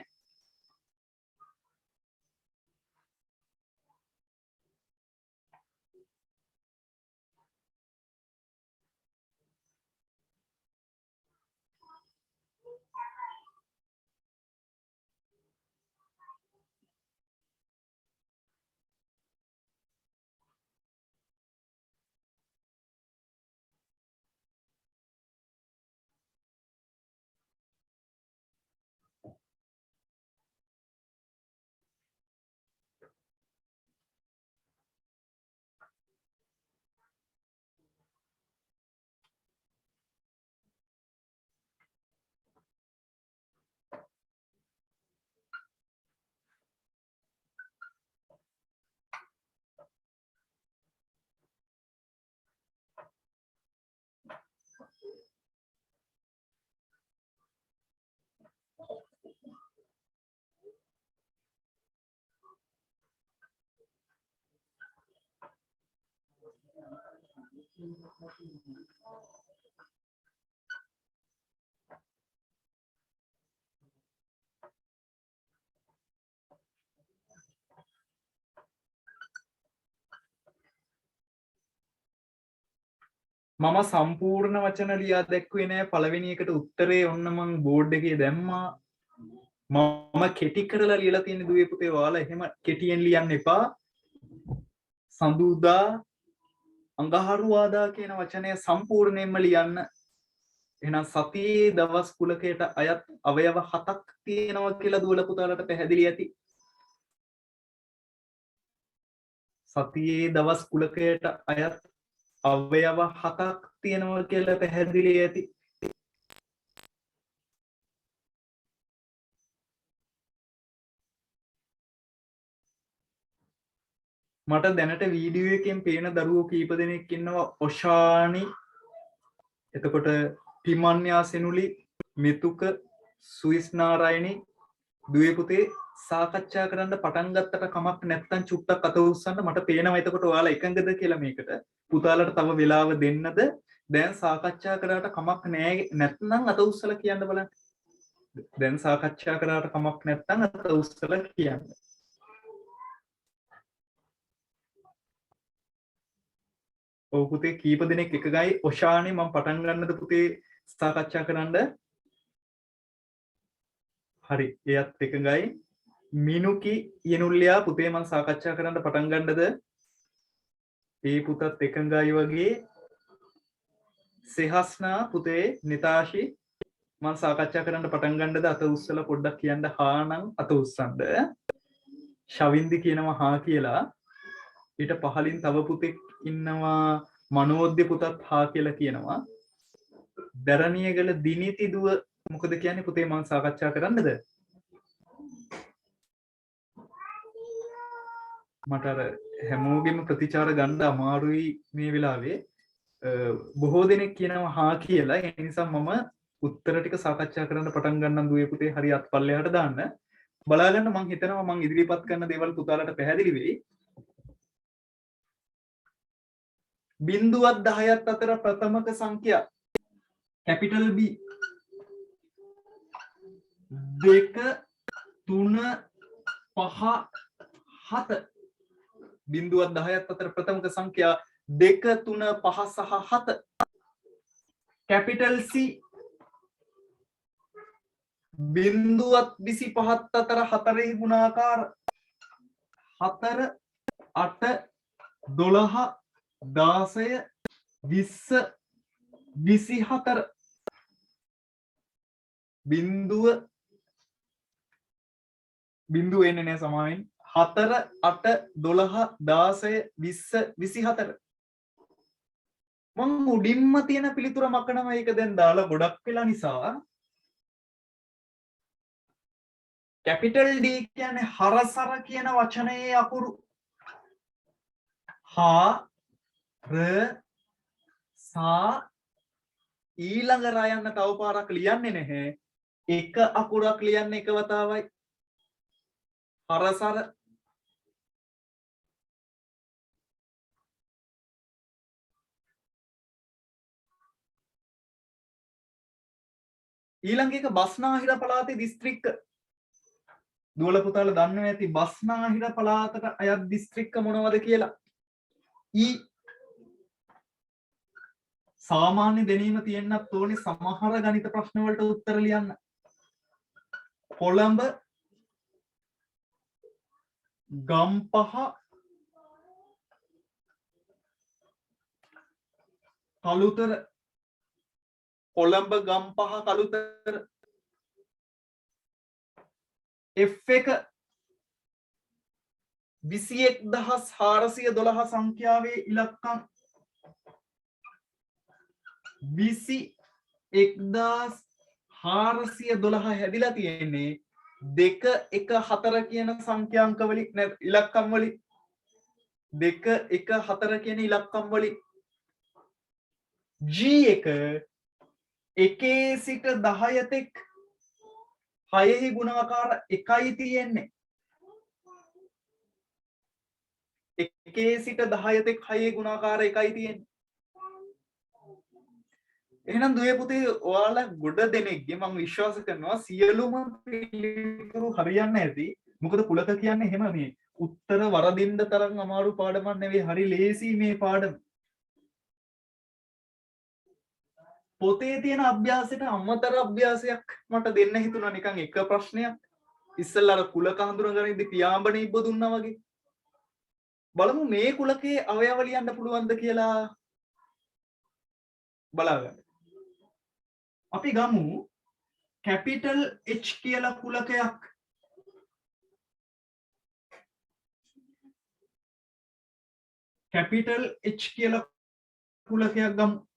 මම සම්පූර්ණ වචන ලියා දැක්ුවේ නෑ පළවෙනි එකට උත්තරේ ඔන්න මං බෝඩ් එකේ දැම්මා. මම කෙටි කරලා ලියලා තියෙන දුවේ පුතේ ඔයාලා එහෙම කෙටියෙන් ලියන්න එපා. සඳුදා අඟහරුවාදා කියන වචනය සම්පූර්ණයෙන්ම ලියන්න. එහෙනම් සතියේ දවස් කුලකයට අයත් අවයව 7ක් තියෙනවා කියලා දුවල පුතාලට පැහැදිලි ඇති. සතියේ දවස් කුලකයට අයත් අවයව 7ක් තියෙනවා කියලා පැහැදිලි ඇති. මට දැනට වීඩියෝ එකෙන් පේන දරුවෝ කීප දෙනෙක් ඉන්නවා. ඔෂානි, එතකොට පිමන්‍යා සෙනුලි, මිතුක, සුයිස් නාරායනි. දුවේ පුතේ සාකච්ඡා කරන්න පටන් ගත්තට කමක් නැත්තම් චුට්ටක් අත උස්සන්න. මට පේනවා එතකොට ඔයාලා එකඟද කියලා මේකට. පුතාලට තව වෙලාව දෙන්නද? දැන් සාකච්ඡා කරාට කමක් නැහැ නැත්නම් අත උස්සලා කියන්න බලන්න. දැන් සාකච්ඡා කරාට කමක් නැත්නම් අත උස්සලා කියන්න. ඔව් පුතේ කීප දෙනෙක් එක ගයි. ඔෂානි මම පටන් ගන්නද පුතේ සාකච්ඡා කරන්න? හරි එයත් එකඟයි. මිනුකි යනුල්ලියා පුතේ මම සාකච්ඡා කරන්න පටන් ගන්නද? ඒ පුතත් එකඟයි වගේ. සෙහස්නා පුතේ නිතාශි මම සාකච්ඡා කරන්න පටන් ගන්නද? අත උස්සලා පොඩ්ඩක් කියන්න. හා නම් අත උස්සන්න. ශවින්දි කියනවා හා කියලා. ඊට පහලින් තව පුතෙක් ඉන්නවා මනෝද්‍ය පුතත් හා කියලා කියනවා. දරණියගල දිනිති දුව මොකද කියන්නේ පුතේ මම සාකච්ඡා කරන්නද? මට අර හැමෝගෙම ප්‍රතිචාර ගන්න අමාරුයි මේ වෙලාවේ. බොහෝ දෙනෙක් කියනවා හා කියලා. ඒ නිසා මම උත්තර ටික සාකච්ඡා කරන්න පටන් ගන්නම් දුවේ පුතේ. හරි අත්පල්ලයට දාන්න. බලාගන්න මම හිතනවා මම ඉදිරිපත් කරන දේවල් පුතාලට පැහැදිලි වෙයි. බිංදුවත් 10ත් අතර ප්‍රථමක සංඛ්‍යා කැපිටල් B 2 3 5 7 බිංදුවත් 10ත් අතර ප්‍රථමක සංඛ්‍යා 2 3 5 සහ 7 කැපිටල් C බිංදුවත් 25ත් අතර 4 ගුණාකාර 4 8 12 16 20 24 බිංදුව එන්නේ නැහැ සමාවෙන් 4 8 12 16 20 24 මම උඩින්ම තියෙන පිළිතුර මකනවා. ඒක දැන් දාලා ගොඩක් වෙලා නිසා කැපිටල් D කියන්නේ හරසර කියන වචනයේ අකුරු හා ර සා ඊළඟ රයන්න තව පාරක් ලියන්නේ නැහැ. එක අකුරක් ලියන්නේ එක වතාවයි. හරසර ඊළඟ එක බස්නාහිර පළාතේ දිස්ත්‍රික්ක. දුවල පුතාලා දන්නවා ඇති බස්නාහිර පළාතට අයත් දිස්ත්‍රික්ක මොනවද කියලා. සාමාන්‍ය දැනීම තියෙන්නත් ඕනේ සමහර ගණිත ප්‍රශ්න වලට උත්තර ලියන්න. කොළඹ ගම්පහ කළුතර කොළඹ ගම්පහ කළුතර F1 21412 සංඛ්‍යාවේ ඉලක්කම් 21412 හැදිලා තියෙන්නේ 2 1 4 කියන සංඛ්‍යාංක වලින් ඉලක්කම් වලින් 2 1 4 කියන ඉලක්කම් වලින් G1 1 සිට 10 තෙක් 6 ගුණාකාර 1යි තියෙන්නේ. 1 සිට 10 තෙක් 6 ගුණාකාර 1යි තියෙන්නේ. එහෙනම් දුවේ පුතේ ඔයාලා ගොඩ දෙනෙක්ගේ මම විශ්වාස කරනවා සියලුම පිළිතුරු හරියන්න ඇති. මොකද කුලක කියන්නේ එහෙම මේ උත්තර වරදින්න තරම් අමාරු පාඩමක් නෙවෙයි. හරි ලේසි මේ පාඩම. පොතේ තියෙන අභ්‍යාසයට අමතර අභ්‍යාසයක් මට දෙන්න හිතුණා නිකන් එක ප්‍රශ්නයක්. ඉස්සෙල්ලා අර කුලක හඳුනගනින්ද පියාඹන ඉබ්බ දුන්නා වගේ. බලමු මේ කුලකයේ අවයව ලියන්න පුළුවන්ද කියලා බලාගන්න. අපි ගමු කැපිටල් H කියලා කුලකයක්. කැපිටල් H කියලා කුලකයක් ගමු.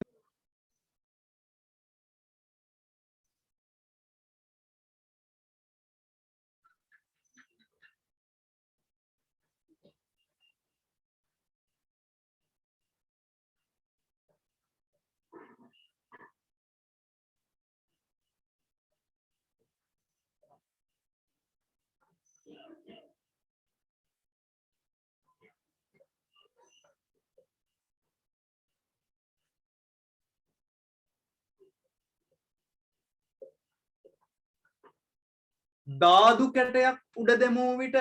ධාතු කැටයක් උඩ දැමූ විට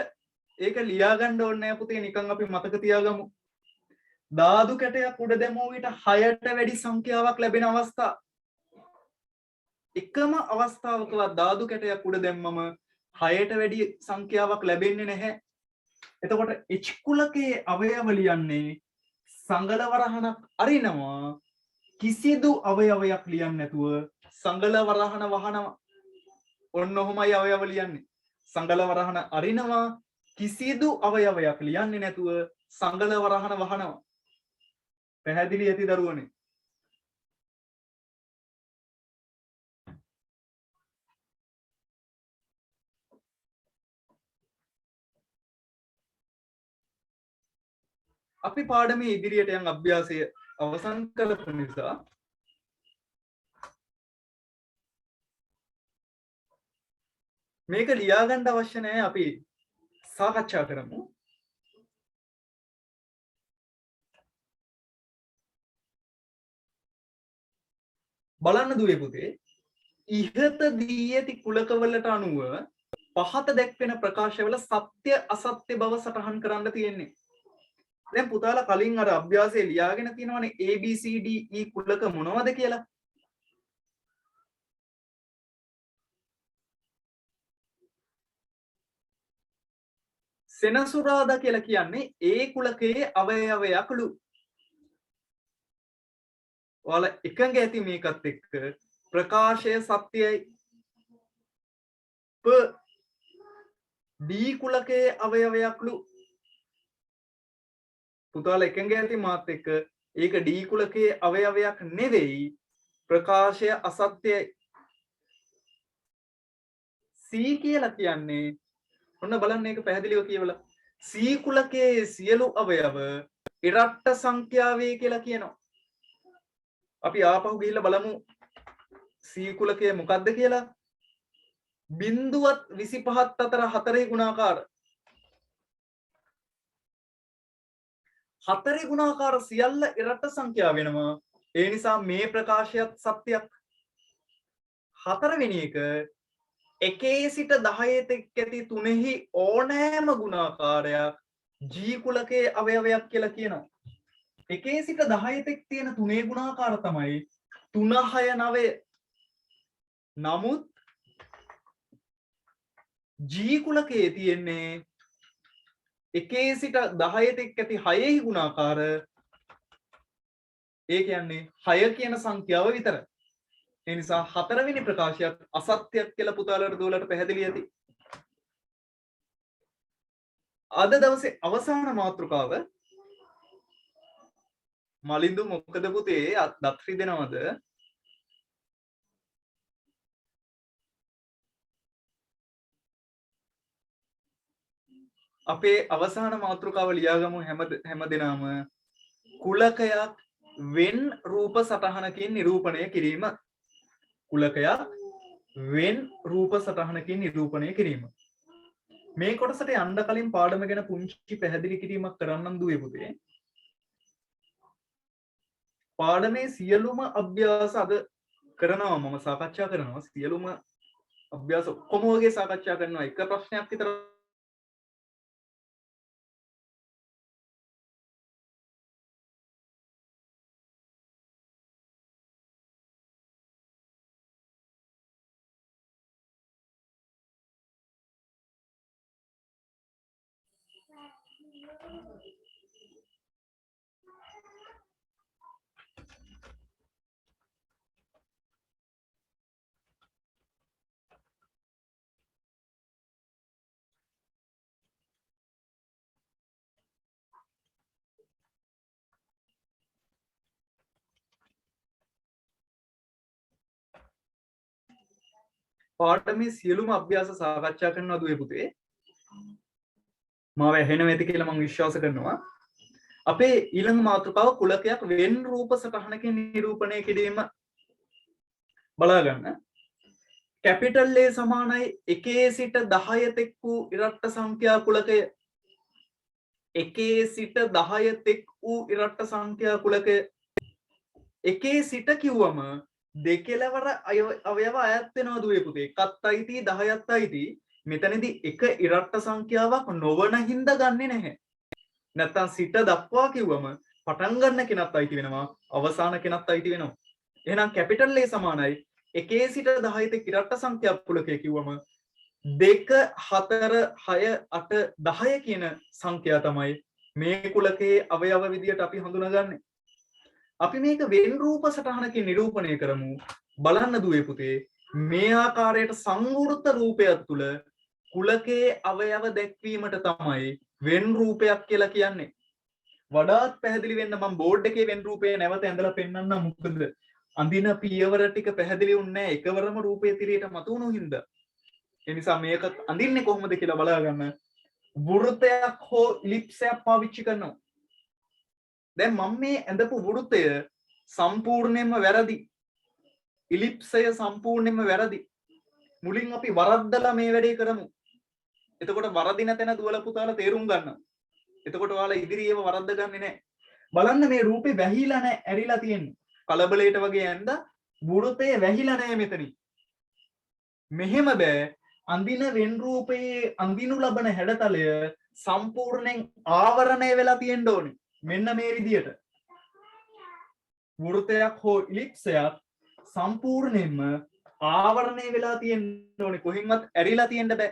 ඒක ලියා ගන්න ඕනේ නෑ පුතේ නිකන් අපි මතක තියාගමු. ධාතු කැටයක් උඩ දැමූ විට 6ට වැඩි සංඛ්‍යාවක් ලැබෙන අවස්ථා. එකම අවස්ථාවකවත් ධාතු කැටයක් උඩ දැම්මම 6ට වැඩි සංඛ්‍යාවක් ලැබෙන්නේ නැහැ. එතකොට H කුලකයේ අවයව ලියන්නේ සංගල වරහණක් අරිනවා කිසිදු අවයවයක් ලියන්නේ නැතුව සංගල වරහණ වහනවා. ඔන්න ඔහොමයි අවයව ලියන්නේ. සංගල වරහණ අරිනවා කිසිදු අවයවයක් ලියන්නේ නැතුව සංගල වරහණ වහනවා. පැහැදිලි ඇති දරුවනේ. අපි පාඩමේ ඉදිරියට යන අභ්‍යාසය අවසන් කරපු නිසා මේක ලියා ගන්න අවශ්‍ය නැහැ අපි සාකච්ඡා කරමු. බලන්න දුවේ පුතේ ඉහත දී ඇති කුලකවලට අනුව පහත දැක්වෙන ප්‍රකාශවල සත්‍ය අසත්‍ය බව සටහන් කරන්න තියෙන්නේ. දැන් පුතාලා කලින් අර අභ්‍යාසයේ ලියාගෙන තියෙනවනේ ABCD E කුලක මොනවද කියලා. සෙනසුරාදා කියලා කියන්නේ ඒ කුලකයේ අවයවයක්ලු. ඔයාලා එකඟ ඇති මේකත් එක්ක ප්‍රකාශය සත්‍යයි. प D කුලකයේ අවයවයක්ලු. පුතාලා එකඟ ඇති මාත් එක්ක ඒක D කුලකයේ අවයවයක් නෙවෙයි ප්‍රකාශය අසත්‍යයි. C කියලා කියන්නේ ඔන්න බලන්න මේක පැහැදිලිව කියවලා C කුලකයේ සියලු අවයව ඉරට්ට සංඛ්‍යාවේ කියලා කියනවා. අපි ආපහු ගිහිල්ලා බලමු C කුලකයේ මොකක්ද කියලා. 0.25 අතර 4 ගුණාකාර 4 ගුණාකාර සියල්ල ඉරට්ට සංඛ්‍යා වෙනවා. ඒ නිසා මේ ප්‍රකාශයත් සත්‍යයක්. 4 වෙනි එක 1 සිට 10 තෙක් ඇති තුනෙහි ඕනෑම ගුණාකාරයක් G කුලකයේ අවයවයක් කියලා කියනවා. 1 සිට 10 තෙක් තියෙන තුනේ ගුණාකාර තමයි 3 6 9. නමුත් G කුලකයේ තියෙන්නේ 1 සිට 10 තෙක් ඇති 6 ගුණාකාර ඒ කියන්නේ 6 කියන සංඛ්‍යාව විතරයි. ඒ නිසා 4 වෙනි ප්‍රකාශයත් අසත්‍යයක් කියලා පුතාලට දුවලට පැහැදිලි ඇති. අද දවසේ අවසාන මාතෘකාව මලින්දු මොකද පුතේ දත් රිදෙනවද? අපේ අවසාන මාතෘකාව ලියාගමු හැමදෙනාම කුලකයක් වෙන් රූප සටහනකින් නිරූපණය කිරීම. කුලකයක් වෙන් රූප සටහනකින් නිරූපණය කිරීම. මේ කොටසට යන්න කලින් පාඩම ගැන පුංචි පැහැදිලි කිරීමක් කරන්නම් දුවේ පුතේ. පාඩමේ සියලුම අභ්‍යාස අද කරනවා මම සාකච්ඡා කරනවා. සියලුම අභ්‍යාස ඔක්කොම වගේ සාකච්ඡා කරනවා. එක ප්‍රශ්නයක් විතර පාඩමේ සියලුම අභ්‍යාස සාකච්ඡා කරනවා දුවේ පුතේ. මාව ඇහෙනව ඇති කියලා මම විශ්වාස කරනවා. අපේ ඊළඟ මාතෘකාව කුලකයක් වෙන් රූප සටහනකින් නිරූපණය කිරීම බලා ගන්න. කැපිටල් A සමානයි 1 සිට 10 තෙක් වූ ඉරට්ට සංඛ්‍යා කුලකය. 1 සිට 10 තෙක් වූ ඉරට්ට සංඛ්‍යා කුලකය. 1 සිට කිව්වම දෙකලවර අවයව අයත් වෙනවා දුවේ පුතේ. 1ත් අයිති 10ත් අයිති. මෙතනදී එක ඉරට්ට සංඛ්‍යාවක් නොවන හින්දා ගන්නෙ නැහැ. නැත්තම් සිට දක්වා කිව්වම පටන් ගන්න කෙනත් අයිති වෙනවා, අවසාන කෙනත් අයිති වෙනවා. එහෙනම් කැපිටල් A සමානයි 1 සිට 10 තෙක් ඉරට්ට සංඛ්‍යා කුලකය කිව්වම 2 4 6 8 10 කියන සංඛ්‍යා තමයි මේ කුලකයේ අවයව විදියට අපි හඳුනාගන්නේ. අපි මේක වෙන් රූප සටහනකින් නිරූපණය කරමු. බලන්න දුවේ පුතේ, මේ ආකාරයට සංවෘත රූපයක් තුල කුලකයේ අවයව දැක්වීමට තමයි වෙන් රූපයක් කියලා කියන්නේ. වඩාත් පැහැදිලි වෙන්න මම බෝඩ් එකේ වෙන් රූපය නැවත ඇඳලා පෙන්නන්නම්. මොකද අඳින පියවර ටික පැහැදිලි වුණේ නැහැ එකවරම රූපයේ තිරයට මතුවුණු හින්දා. ඒ නිසා මේක අඳින්නේ කොහොමද කියලා බලා ගන්න. වෘත්තයක් හෝ ඉලිප්සයක් පාවිච්චි කරනවා. දැන් මම මේ ඇඳපු වෘත්තය සම්පූර්ණයෙන්ම වැරදි. ඉලිප්සය සම්පූර්ණයෙන්ම වැරදි. මුලින් අපි වරද්දලා මේ වැඩේ කරමු. එතකොට වරදින තැන දුවලා පුතාලා තේරුම් ගන්නවා. එතකොට ඔයාලා ඉදිරියේව වරද්ද ගන්නෙ නැහැ. බලන්න මේ රූපේ වැහිලා නැහැ, ඇරිලා තියෙන්නේ. කලබලයට වගේ ඇඳ වෘතය වැහිලා නැහැ මෙතනින්. මෙහෙම බෑ. අඳින වෙන් රූපයේ අඳිනු ලබන හැඩතලය සම්පූර්ණයෙන් ආවරණය වෙලා තියෙන්න ඕනේ. මෙන්න මේ විදියට. වෘතයක් හෝ ඉලිප්සයක් සම්පූර්ණයෙන්ම ආවරණය වෙලා තියෙන්න ඕනේ. කොහෙන්වත් ඇරිලා තියෙන්න බෑ.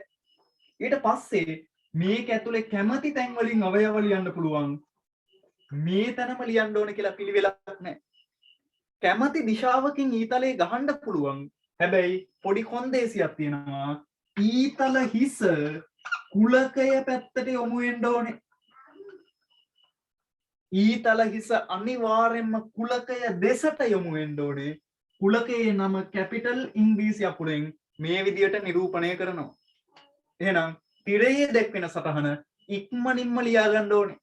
ඊට පස්සේ මේක ඇතුලේ කැමැති තැන් වලින් අවයව ලියන්න පුළුවන්. මේ තැනම ලියන්න ඕනේ කියලා පිළිවෙලක් නැහැ. කැමැති දිශාවකින් ඊතලේ ගහන්න පුළුවන්. හැබැයි පොඩි කොන්දේසියක් තියෙනවා. ඊතල හිස කුලකය පැත්තට යොමු වෙන්න ඕනේ. ඊතල හිස අනිවාර්යයෙන්ම කුලකය දෙසට යොමු වෙන්න ඕනේ. කුලකයේ නම කැපිටල් ඉංග්‍රීසි අකුරෙන් මේ විදියට නිරූපණය කරනවා. එහෙනම් තිරයේ දැක්වෙන සටහන ඉක්මනින්ම ලියා ගන්න ඕනේ.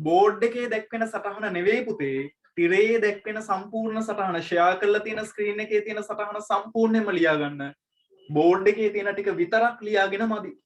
බෝඩ් එකේ දැක්වෙන සටහන නෙවෙයි පුතේ, තිරයේ දැක්වෙන සම්පූර්ණ සටහන. ෂෙයා කරලා තියෙන ස්ක්‍රීන් එකේ තියෙන සටහන සම්පූර්ණයෙන්ම ලියා ගන්න. බෝඩ් එකේ තියෙන ටික විතරක් ලියාගෙන මදි.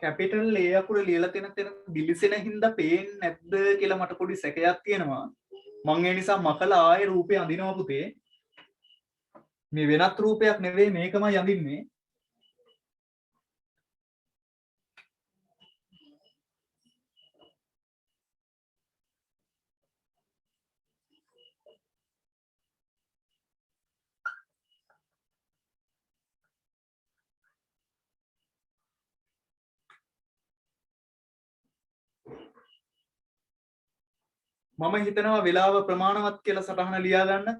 කැපිටල් A අකුර ලියලා තියෙන තැන දිලිසෙන හින්දා පේන්නේ නැද්ද කියලා මට පොඩි සැකයක් තියෙනවා. මම ඒ නිසා මකලා ආයේ රූපේ අඳිනවා පුතේ. මේ වෙනත් රූපයක් නෙවෙයි, මේකමයි අඳින්නේ. මම හිතනවා වෙලාව ප්‍රමාණවත් කියලා සටහන ලියා ගන්න.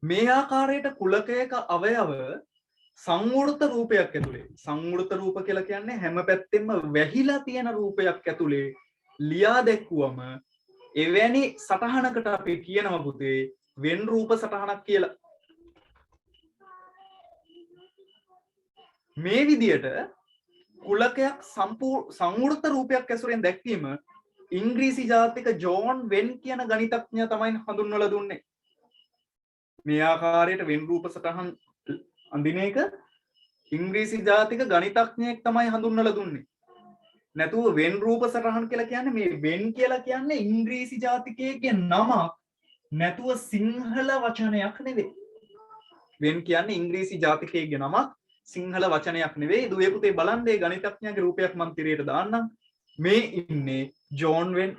මේ ආකාරයට කුලකයක අවයව සංවෘත රූපයක් ඇතුලේ, සංවෘත රූප කියලා කියන්නේ හැම පැත්තෙම වැහිලා තියෙන රූපයක් ඇතුලේ ලියා දැක්වුවම එවැනි සටහනකට අපි කියනවා පුතේ වෙන් රූප සටහනක් කියලා. මේ විදියට කුලකයක් සංවෘත රූපයක් ඇසුරෙන් දැක්වීම ඉංග්‍රීසි ජාතික ජෝන් වෙන් කියන ගණිතඥයා තමයි හඳුන්වලා දුන්නේ. මේ ආකාරයට වෙන් රූප සටහන් අඳින එක ඉංග්‍රීසි ජාතික ගණිතඥයෙක් තමයි හඳුන්වලා දුන්නේ. නැතුව වෙන් රූප සටහන් කියලා කියන්නේ මේ වෙන් කියලා කියන්නේ ඉංග්‍රීසි ජාතිකයෙක්ගේ නමක් නැතුව සිංහල වචනයක් නෙවෙයි. වෙන් කියන්නේ ඉංග්‍රීසි ජාතිකයෙක්ගේ නමක් සිංහල වචනයක් නෙවෙයි. දුවේ පුතේ බලන්න මේ ගණිතඥයාගේ රූපයක් මම තිරයට දාන්නම්. මේ ඉන්නේ ජෝන් වෙන්.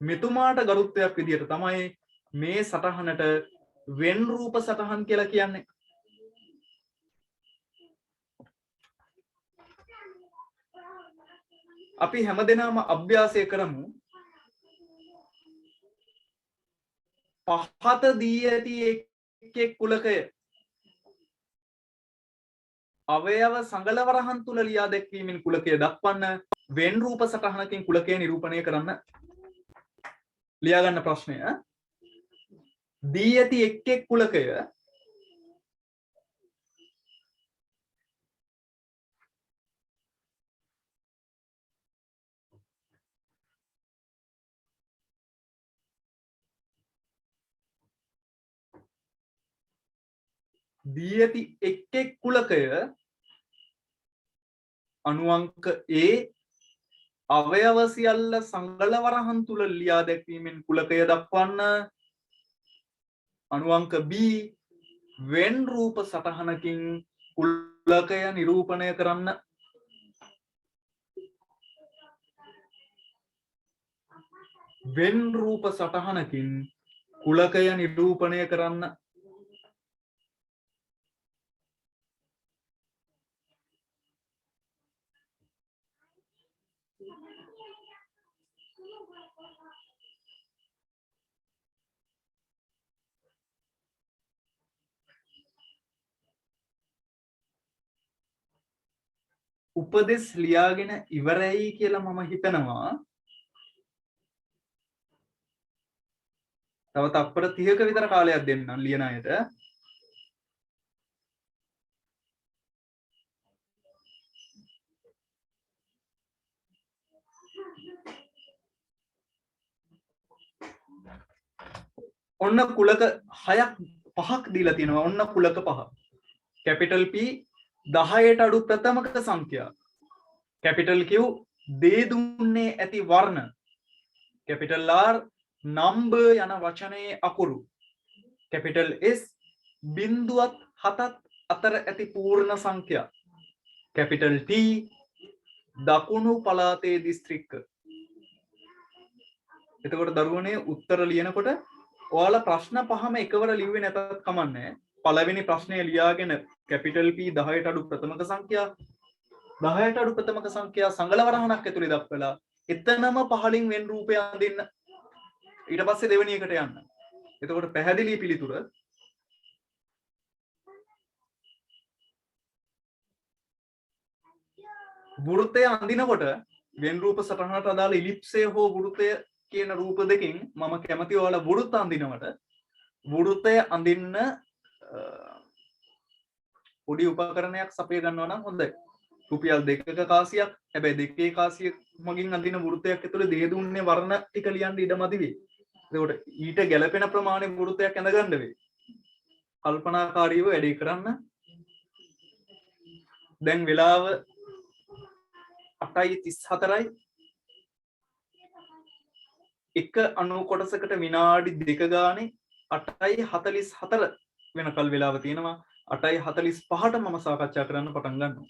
මෙතුමාට ගරුත්වයක් විදියට තමයි මේ සටහනට වෙන් රූප සටහන් කියලා කියන්නේ. අපි හැමදෙනාම අභ්‍යාසය කරමු. පහත දී ඇති එක් කුලකය අවයව සංගලවරහන් තුල ලියා දැක්වීමෙන් කුලකය දක්වන්න වෙන් රූප සටහනකින් කුලකය නිරූපණය කරන්න. ලියා ගන්න ප්‍රශ්නය. දී ඇති එක් කුලකය දී ඇති එක් කුලකය අණුඅංක A අවයව සියල්ල සංගලවරහන් තුල ලියා දැක්වීමෙන් කුලකය දක්වන්න. අණුඅංක B වෙන් රූප සටහනකින් කුලකය නිරූපණය කරන්න. වෙන් රූප සටහනකින් කුලකය නිරූපණය කරන්න. උපදෙස් ලියාගෙන ඉවරයි කියලා මම හිතනවා. තව තප්පර 30ක විතර කාලයක් දෙන්නම් ලියන අයට. ඔන්න කුලක 6ක් 5ක් දීලා තියෙනවා. ඔන්න කුලක 5. කැපිටල් P 10ට අඩු ප්‍රථමක සංඛ්‍යා. කැපිටල් Q දේ දුන්නේ ඇති වර්ණ. කැපිටල් R නම්බර් යන වචනයේ අකුරු. කැපිටල් S බිංදුවත් 7ත් අතර ඇති පූර්ණ සංඛ්‍යා. කැපිටල් T දකුණු පළාතේ දිස්ත්‍රික්ක. එතකොට දරුවනේ උත්තර ලියනකොට ඔයාලා ප්‍රශ්න පහම එකවර ලිව්වේ නැතත් කමන්නේ. පළවෙනි ප්‍රශ්නය ලියාගෙන කැපිටල් P 10ට අඩු ප්‍රථමක සංඛ්‍යා 10ට අඩු ප්‍රථමක සංඛ්‍යා සංගලවරහණක් ඇතුලේ දක්වලා එතනම පහලින් වෙන් රූපය අඳින්න. ඊට පස්සේ දෙවෙනි එකට යන්න. එතකොට පැහැදිලි පිළිතුර වෘත්තය අඳිනකොට වෙන් රූප සටහනට අදාළ ඉලිප්සය හෝ වෘත්තය කියන රූප දෙකෙන් මම කැමති ඔයාලා වෘත්ත අඳිනවට වෘත්තය අඳින්න පොඩි උපකරණයක් සපය ගන්නවා නම් හොඳයි. රුපියල් 2ක කාසියක් හැබැයි 2 කාසිය මගින් අඳින වෘත්තයක් ඇතුලේ දේ දුන්නේ වර්ණ ටික ලියන්න ඉඩමදි වෙයි. එතකොට ඊට ගැළපෙන ප්‍රමාණය වෘත්තයක් ඇඳ ගන්න වෙයි. කල්පනාකාරීව වැඩේ කරන්න. දැන් වෙලාව 8:34යි. එක අණු කොටසකට විනාඩි 2 ගානේ 8:44 වෙනකල් වෙලාව තියෙනවා. 8:45ට මම සාකච්ඡා කරන්න පටන් ගන්නවා.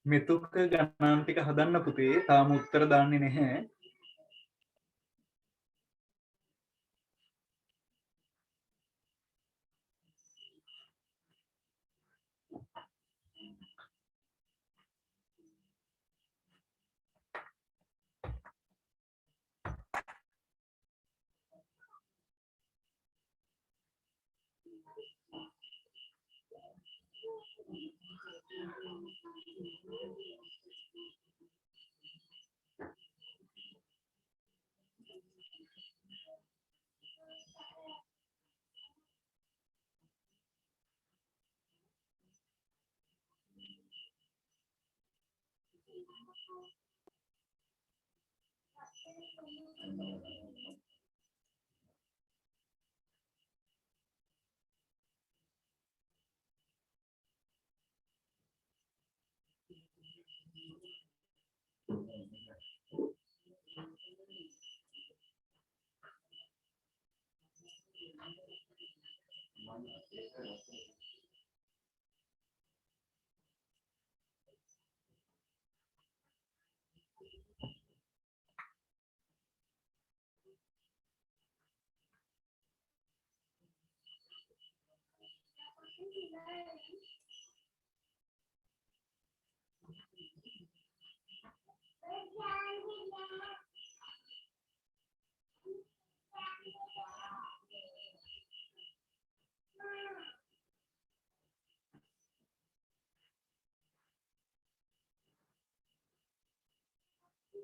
මෙතුක ගණන් ටික හදන්න පුතේ තාම උත්තර දාන්නේ නැහැ.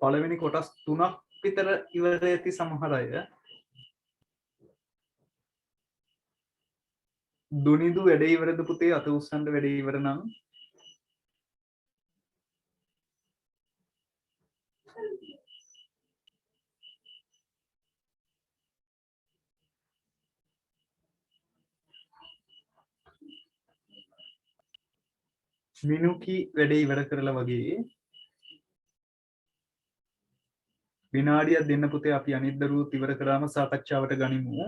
පළවෙනි කොටස් 3ක් විතර ඉවර ඇති සමහර අය. දුනිදු වැඩේ ඉවරද පුතේ? අත උස්සන්න වැඩේ ඉවර නම් මිනුකි වැඩේ ඉවර කරලා වගේ විනාඩියක් දෙන්න පුතේ. අපි අනිත් දරුවොත් ඉවර කරාම සාකච්ඡාවට ගනිමු.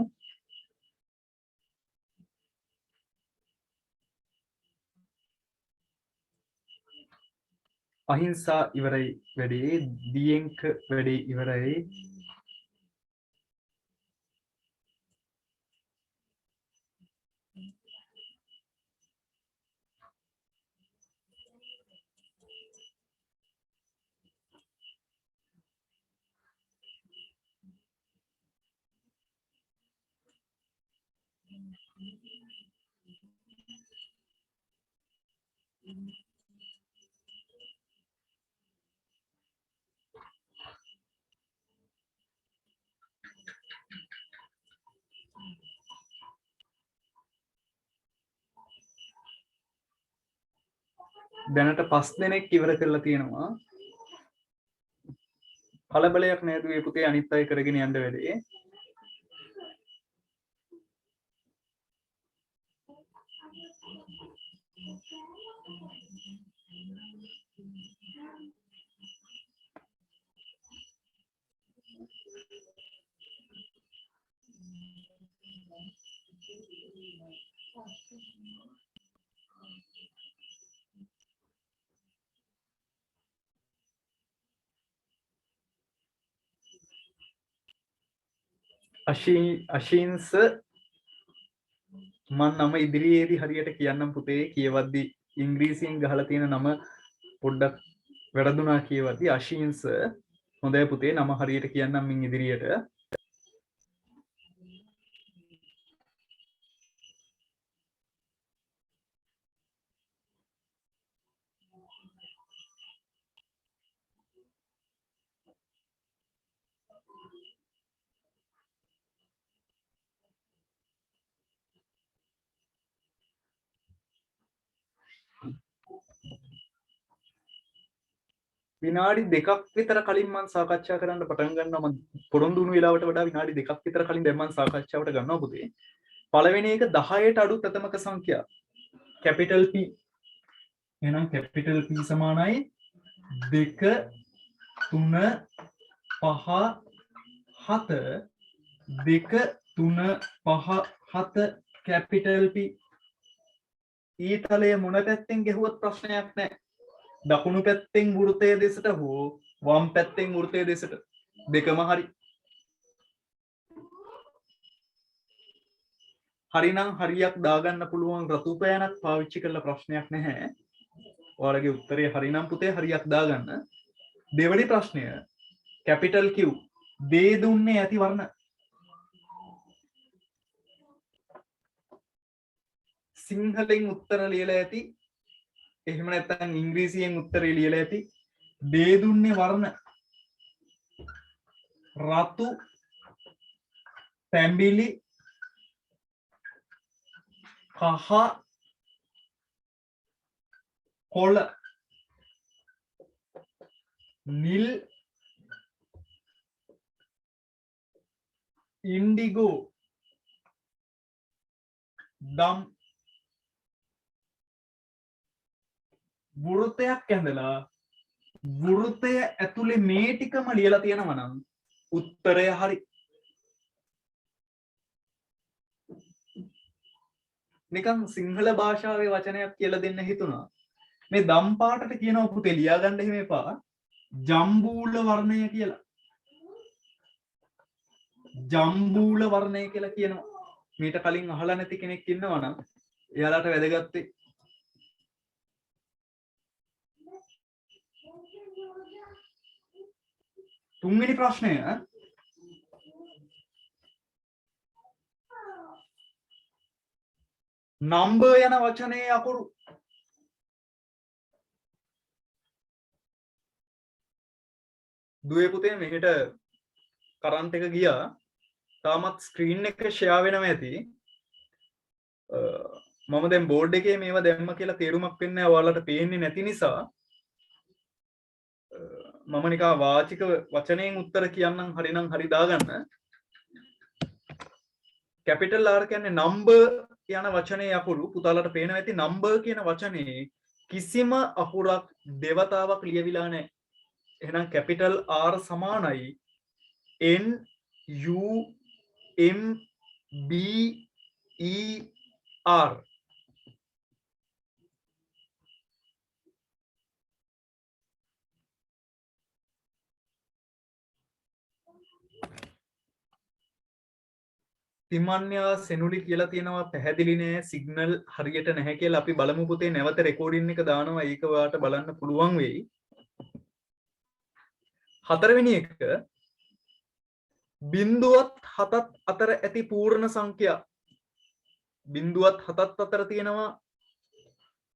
අහිංසා ඉවරයි වැඩේ. දියෙන්ක වැඩේ ඉවරයි. දැනට 5 දෙනෙක් ඉවර කරලා තියෙනවා. කලබලයක් නෑ දුවේ පුතේ, අනිත් අය කරගෙන යන්න වැඩේ. අශීන්ස මම නම ඉදිරියේදී හරියට කියන්නම් පුතේ, කියවද්දි ඉංග්‍රීසියෙන් ගහලා තියෙන නම පොඩ්ඩක් වැරදුනා කියවද්දි. අශීන්ස හොඳයි පුතේ, නම හරියට කියන්නම් මින් ඉදිරියට. විනාඩි 2ක් විතර කලින් මම සාකච්ඡා කරන්න පටන් ගන්නවා. මම පොරොන්දු වුණු වෙලාවට වඩා විනාඩි 2ක් විතර කලින් දැන් මම සාකච්ඡාවට ගන්නවා පුතේ. පළවෙනි එක 10ට අඩු ප්‍රථමක සංඛ්‍යා කැපිටල් P. එහෙනම් කැපිටල් P සමානයි 2 3 5 7 2 3 5 7 කැපිටල් P. ඊතලයේ මොන පැත්තෙන් ගැහුවත් ප්‍රශ්නයක් නැහැ. දකුණු පැත්තෙන් වෘතය දෙසට හෝ වම් පැත්තෙන් වෘතය දෙසට, දෙකම හරි. හරිනම් හරියක් දාගන්න පුළුවන්, රතු පෑනක් පාවිච්චි කරලා ප්‍රශ්නයක් නැහැ. ඔයාලගේ උත්තරේ හරිනම් පුතේ හරියක් දාගන්න. දෙවැනි ප්‍රශ්නය කැපිටල් Q දේ දුන්නේ ඇති වර්ණ. සිංහලෙන් උත්තර ලියලා ඇති, එහෙම නැත්නම් ඉංග්‍රීසියෙන් උත්තරේ ලියලා ඇති. දේ දුන්නේ වර්ණ රතු, තැඹිලි, කහ, කොළ, නිල්, ඉන්ඩිගෝ, දම්. වෘතයක් ඇඳලා වෘතය ඇතුලේ මේ ටිකම ලියලා තියෙනවා නම් උත්තරය හරි. නිකන් සිංහල භාෂාවේ වචනයක් කියලා දෙන්න හිතුණා. මේ දම් පාටට කියනවා පුතේ ලියා ගන්න එහෙම එපා, ජම්බූල වර්ණය කියලා. ජම්බූල වර්ණය කියලා කියනවා. මීට කලින් අහලා නැති කෙනෙක් ඉන්නවා නම් එයාලට වැදගත් වෙයි. තුන්වෙනි ප්‍රශ්නය නම්බර් යන වචනේ අකුරු. දුවේ පුතේ මෙහෙට කරන්ට් එක ගියා. තාමත් ස්ක්‍රීන් එක ෂෙයා වෙනවා ඇති. මම දැන් බෝඩ් එකේ මේවා දැම්ම කියලා තේරුමක් වෙන්නේ නැහැ, ඔයාලට පේන්නේ නැති නිසා මම නිකන් වාචික වචනයෙන් උත්තර කියන්නම්. හරිනම් හරි දාගන්න. කැපිටල් R කියන්නේ නම්බර් යන වචනේ අකුරු. පුතාලට පේනවා ඇති නම්බර් කියන වචනේ කිසිම අකුරක් දෙවතාවක් ලියවිලා නැහැ. එහෙනම් කැපිටල් R සමානයි N U M B E R. තිමන්‍යා සෙනුලි කියලා තියෙනවා පැහැදිලි නෑ, සිග්නල් හරියට නැහැ කියලා. අපි බලමු පුතේ, නැවත රෙකෝඩින් එක දානවා, ඒක ඔයාලට බලන්න පුළුවන් වෙයි. හතරවෙනි එක 0ත් 7ත් අතර ඇති පූර්ණ සංඛ්‍යා. බිඳුවත් 7ත් අතර තියෙනවා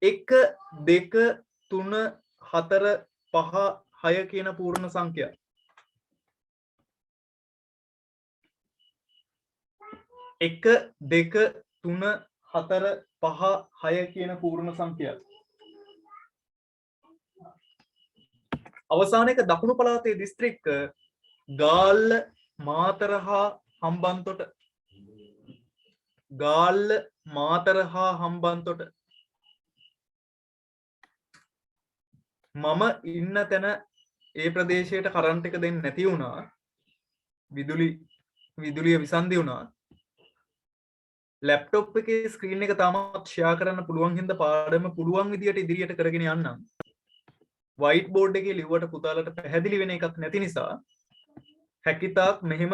1 2 3 4 5 6 කියන පූර්ණ සංඛ්‍යා. 1 2 3 4 5 6 කියන පූර්ණ සංඛ්‍යා. අවසාන එක දකුණු පළාතේ දිස්ත්‍රික්ක ගාල්ල මාතර හා හම්බන්තොට. ගාල්ල මාතර හා හම්බන්තොට. මම ඉන්න තැන ඒ ප්‍රදේශයට කරන්ට් එක දෙන්නේ නැති වුණා. විදුලිය විසන්ධි වුණා. ලැප්ටොප් එකේ ස්ක්‍රීන් එක තාමත් ෂෙයා කරන්න පුළුවන් හින්දා පාඩම පුළුවන් විදියට ඉදිරියට කරගෙන යන්නම්. වයිට් බෝඩ් එකේ ලිව්වට පුතාලට පැහැදිලි වෙන එකක් නැති නිසා හැකිතාක් මෙහෙම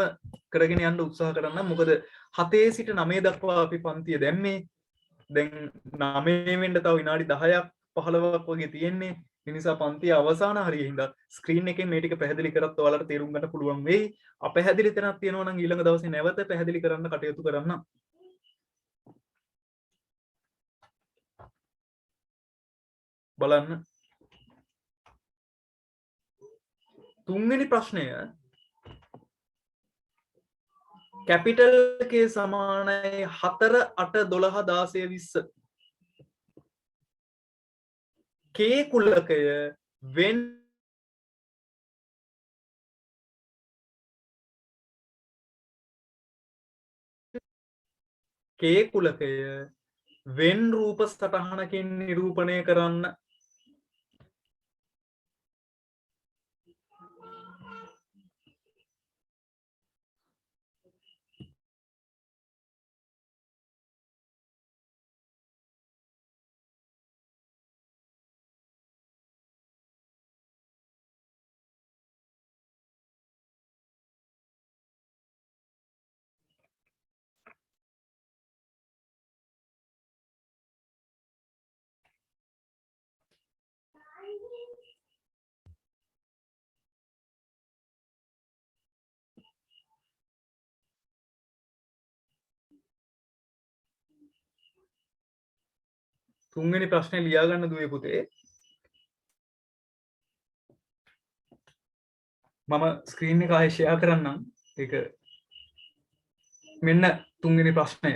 කරගෙන යන්න උත්සාහ කරන්න. මොකද 7 සිට 9 දක්වා අපි පන්තිය දැම්මේ. දැන් 9 වෙන්න තව විනාඩි 10ක් 15ක් වගේ තියෙන්නේ. ඒ නිසා පන්තිය අවසාන හරියේ හින්දා ස්ක්‍රීන් එකෙන් මේ ටික පැහැදිලි කරත් ඔයාලට තේරුම් ගන්න පුළුවන් වෙයි. අපැහැදිලි තැනක් තියෙනවා නම් ඊළඟ දවසේ නැවත පැහැදිලි කරන්න කටයුතු කරන්න. බලන්න. තුන්වෙනි ප්‍රශ්නය කැපිටල් එකේ සමානයි 4 8 12 16 20. කේ කුලකය වෙන් කේ කුලකය වෙන් රූප සටහනකින් නිරූපණය කරන්න. තුන්වෙනි ප්‍රශ්නේ ලියා ගන්න දුවේ පුතේ. මම ස්ක්‍රීන් එක ආයෙ ෂෙයා කරන්නම්. ඒක මෙන්න තුන්වෙනි ප්‍රශ්නය.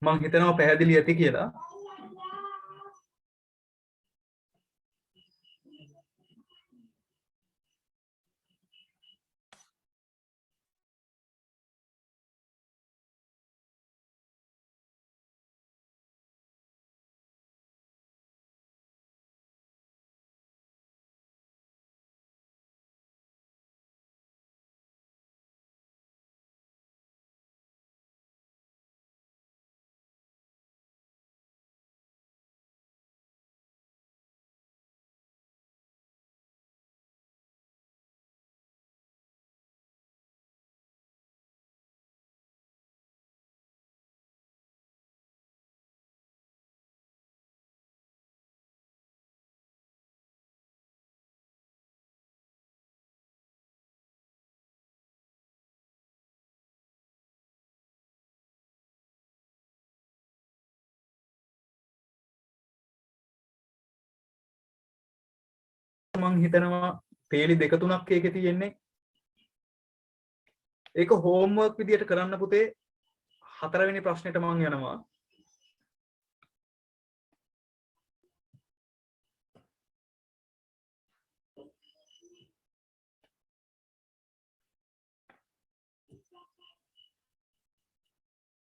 මම හිතනවා පැහැදිලි ඇති කියලා. මං හිතනවා පේලි 2 3ක් ඒකේ තියෙන්නේ. ඒක හෝම්වර්ක් විදියට කරන්න පුතේ. 4 වෙනි ප්‍රශ්නෙට මං යනවා.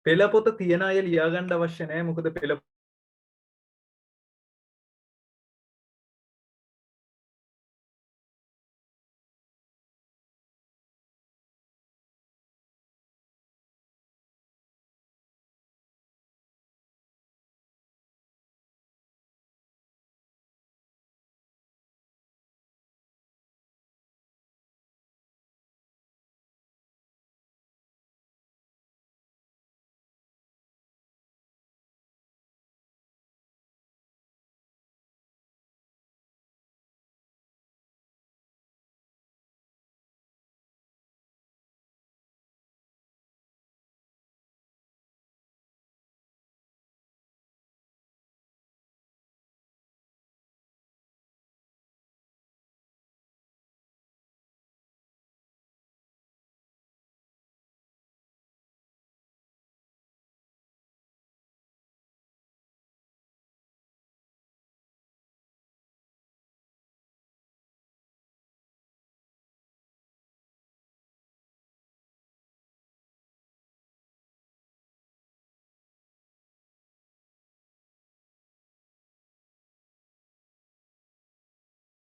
පෙළ පොත තියන අය ලියා ගන්න අවශ්‍ය නැහැ. මොකද පෙළ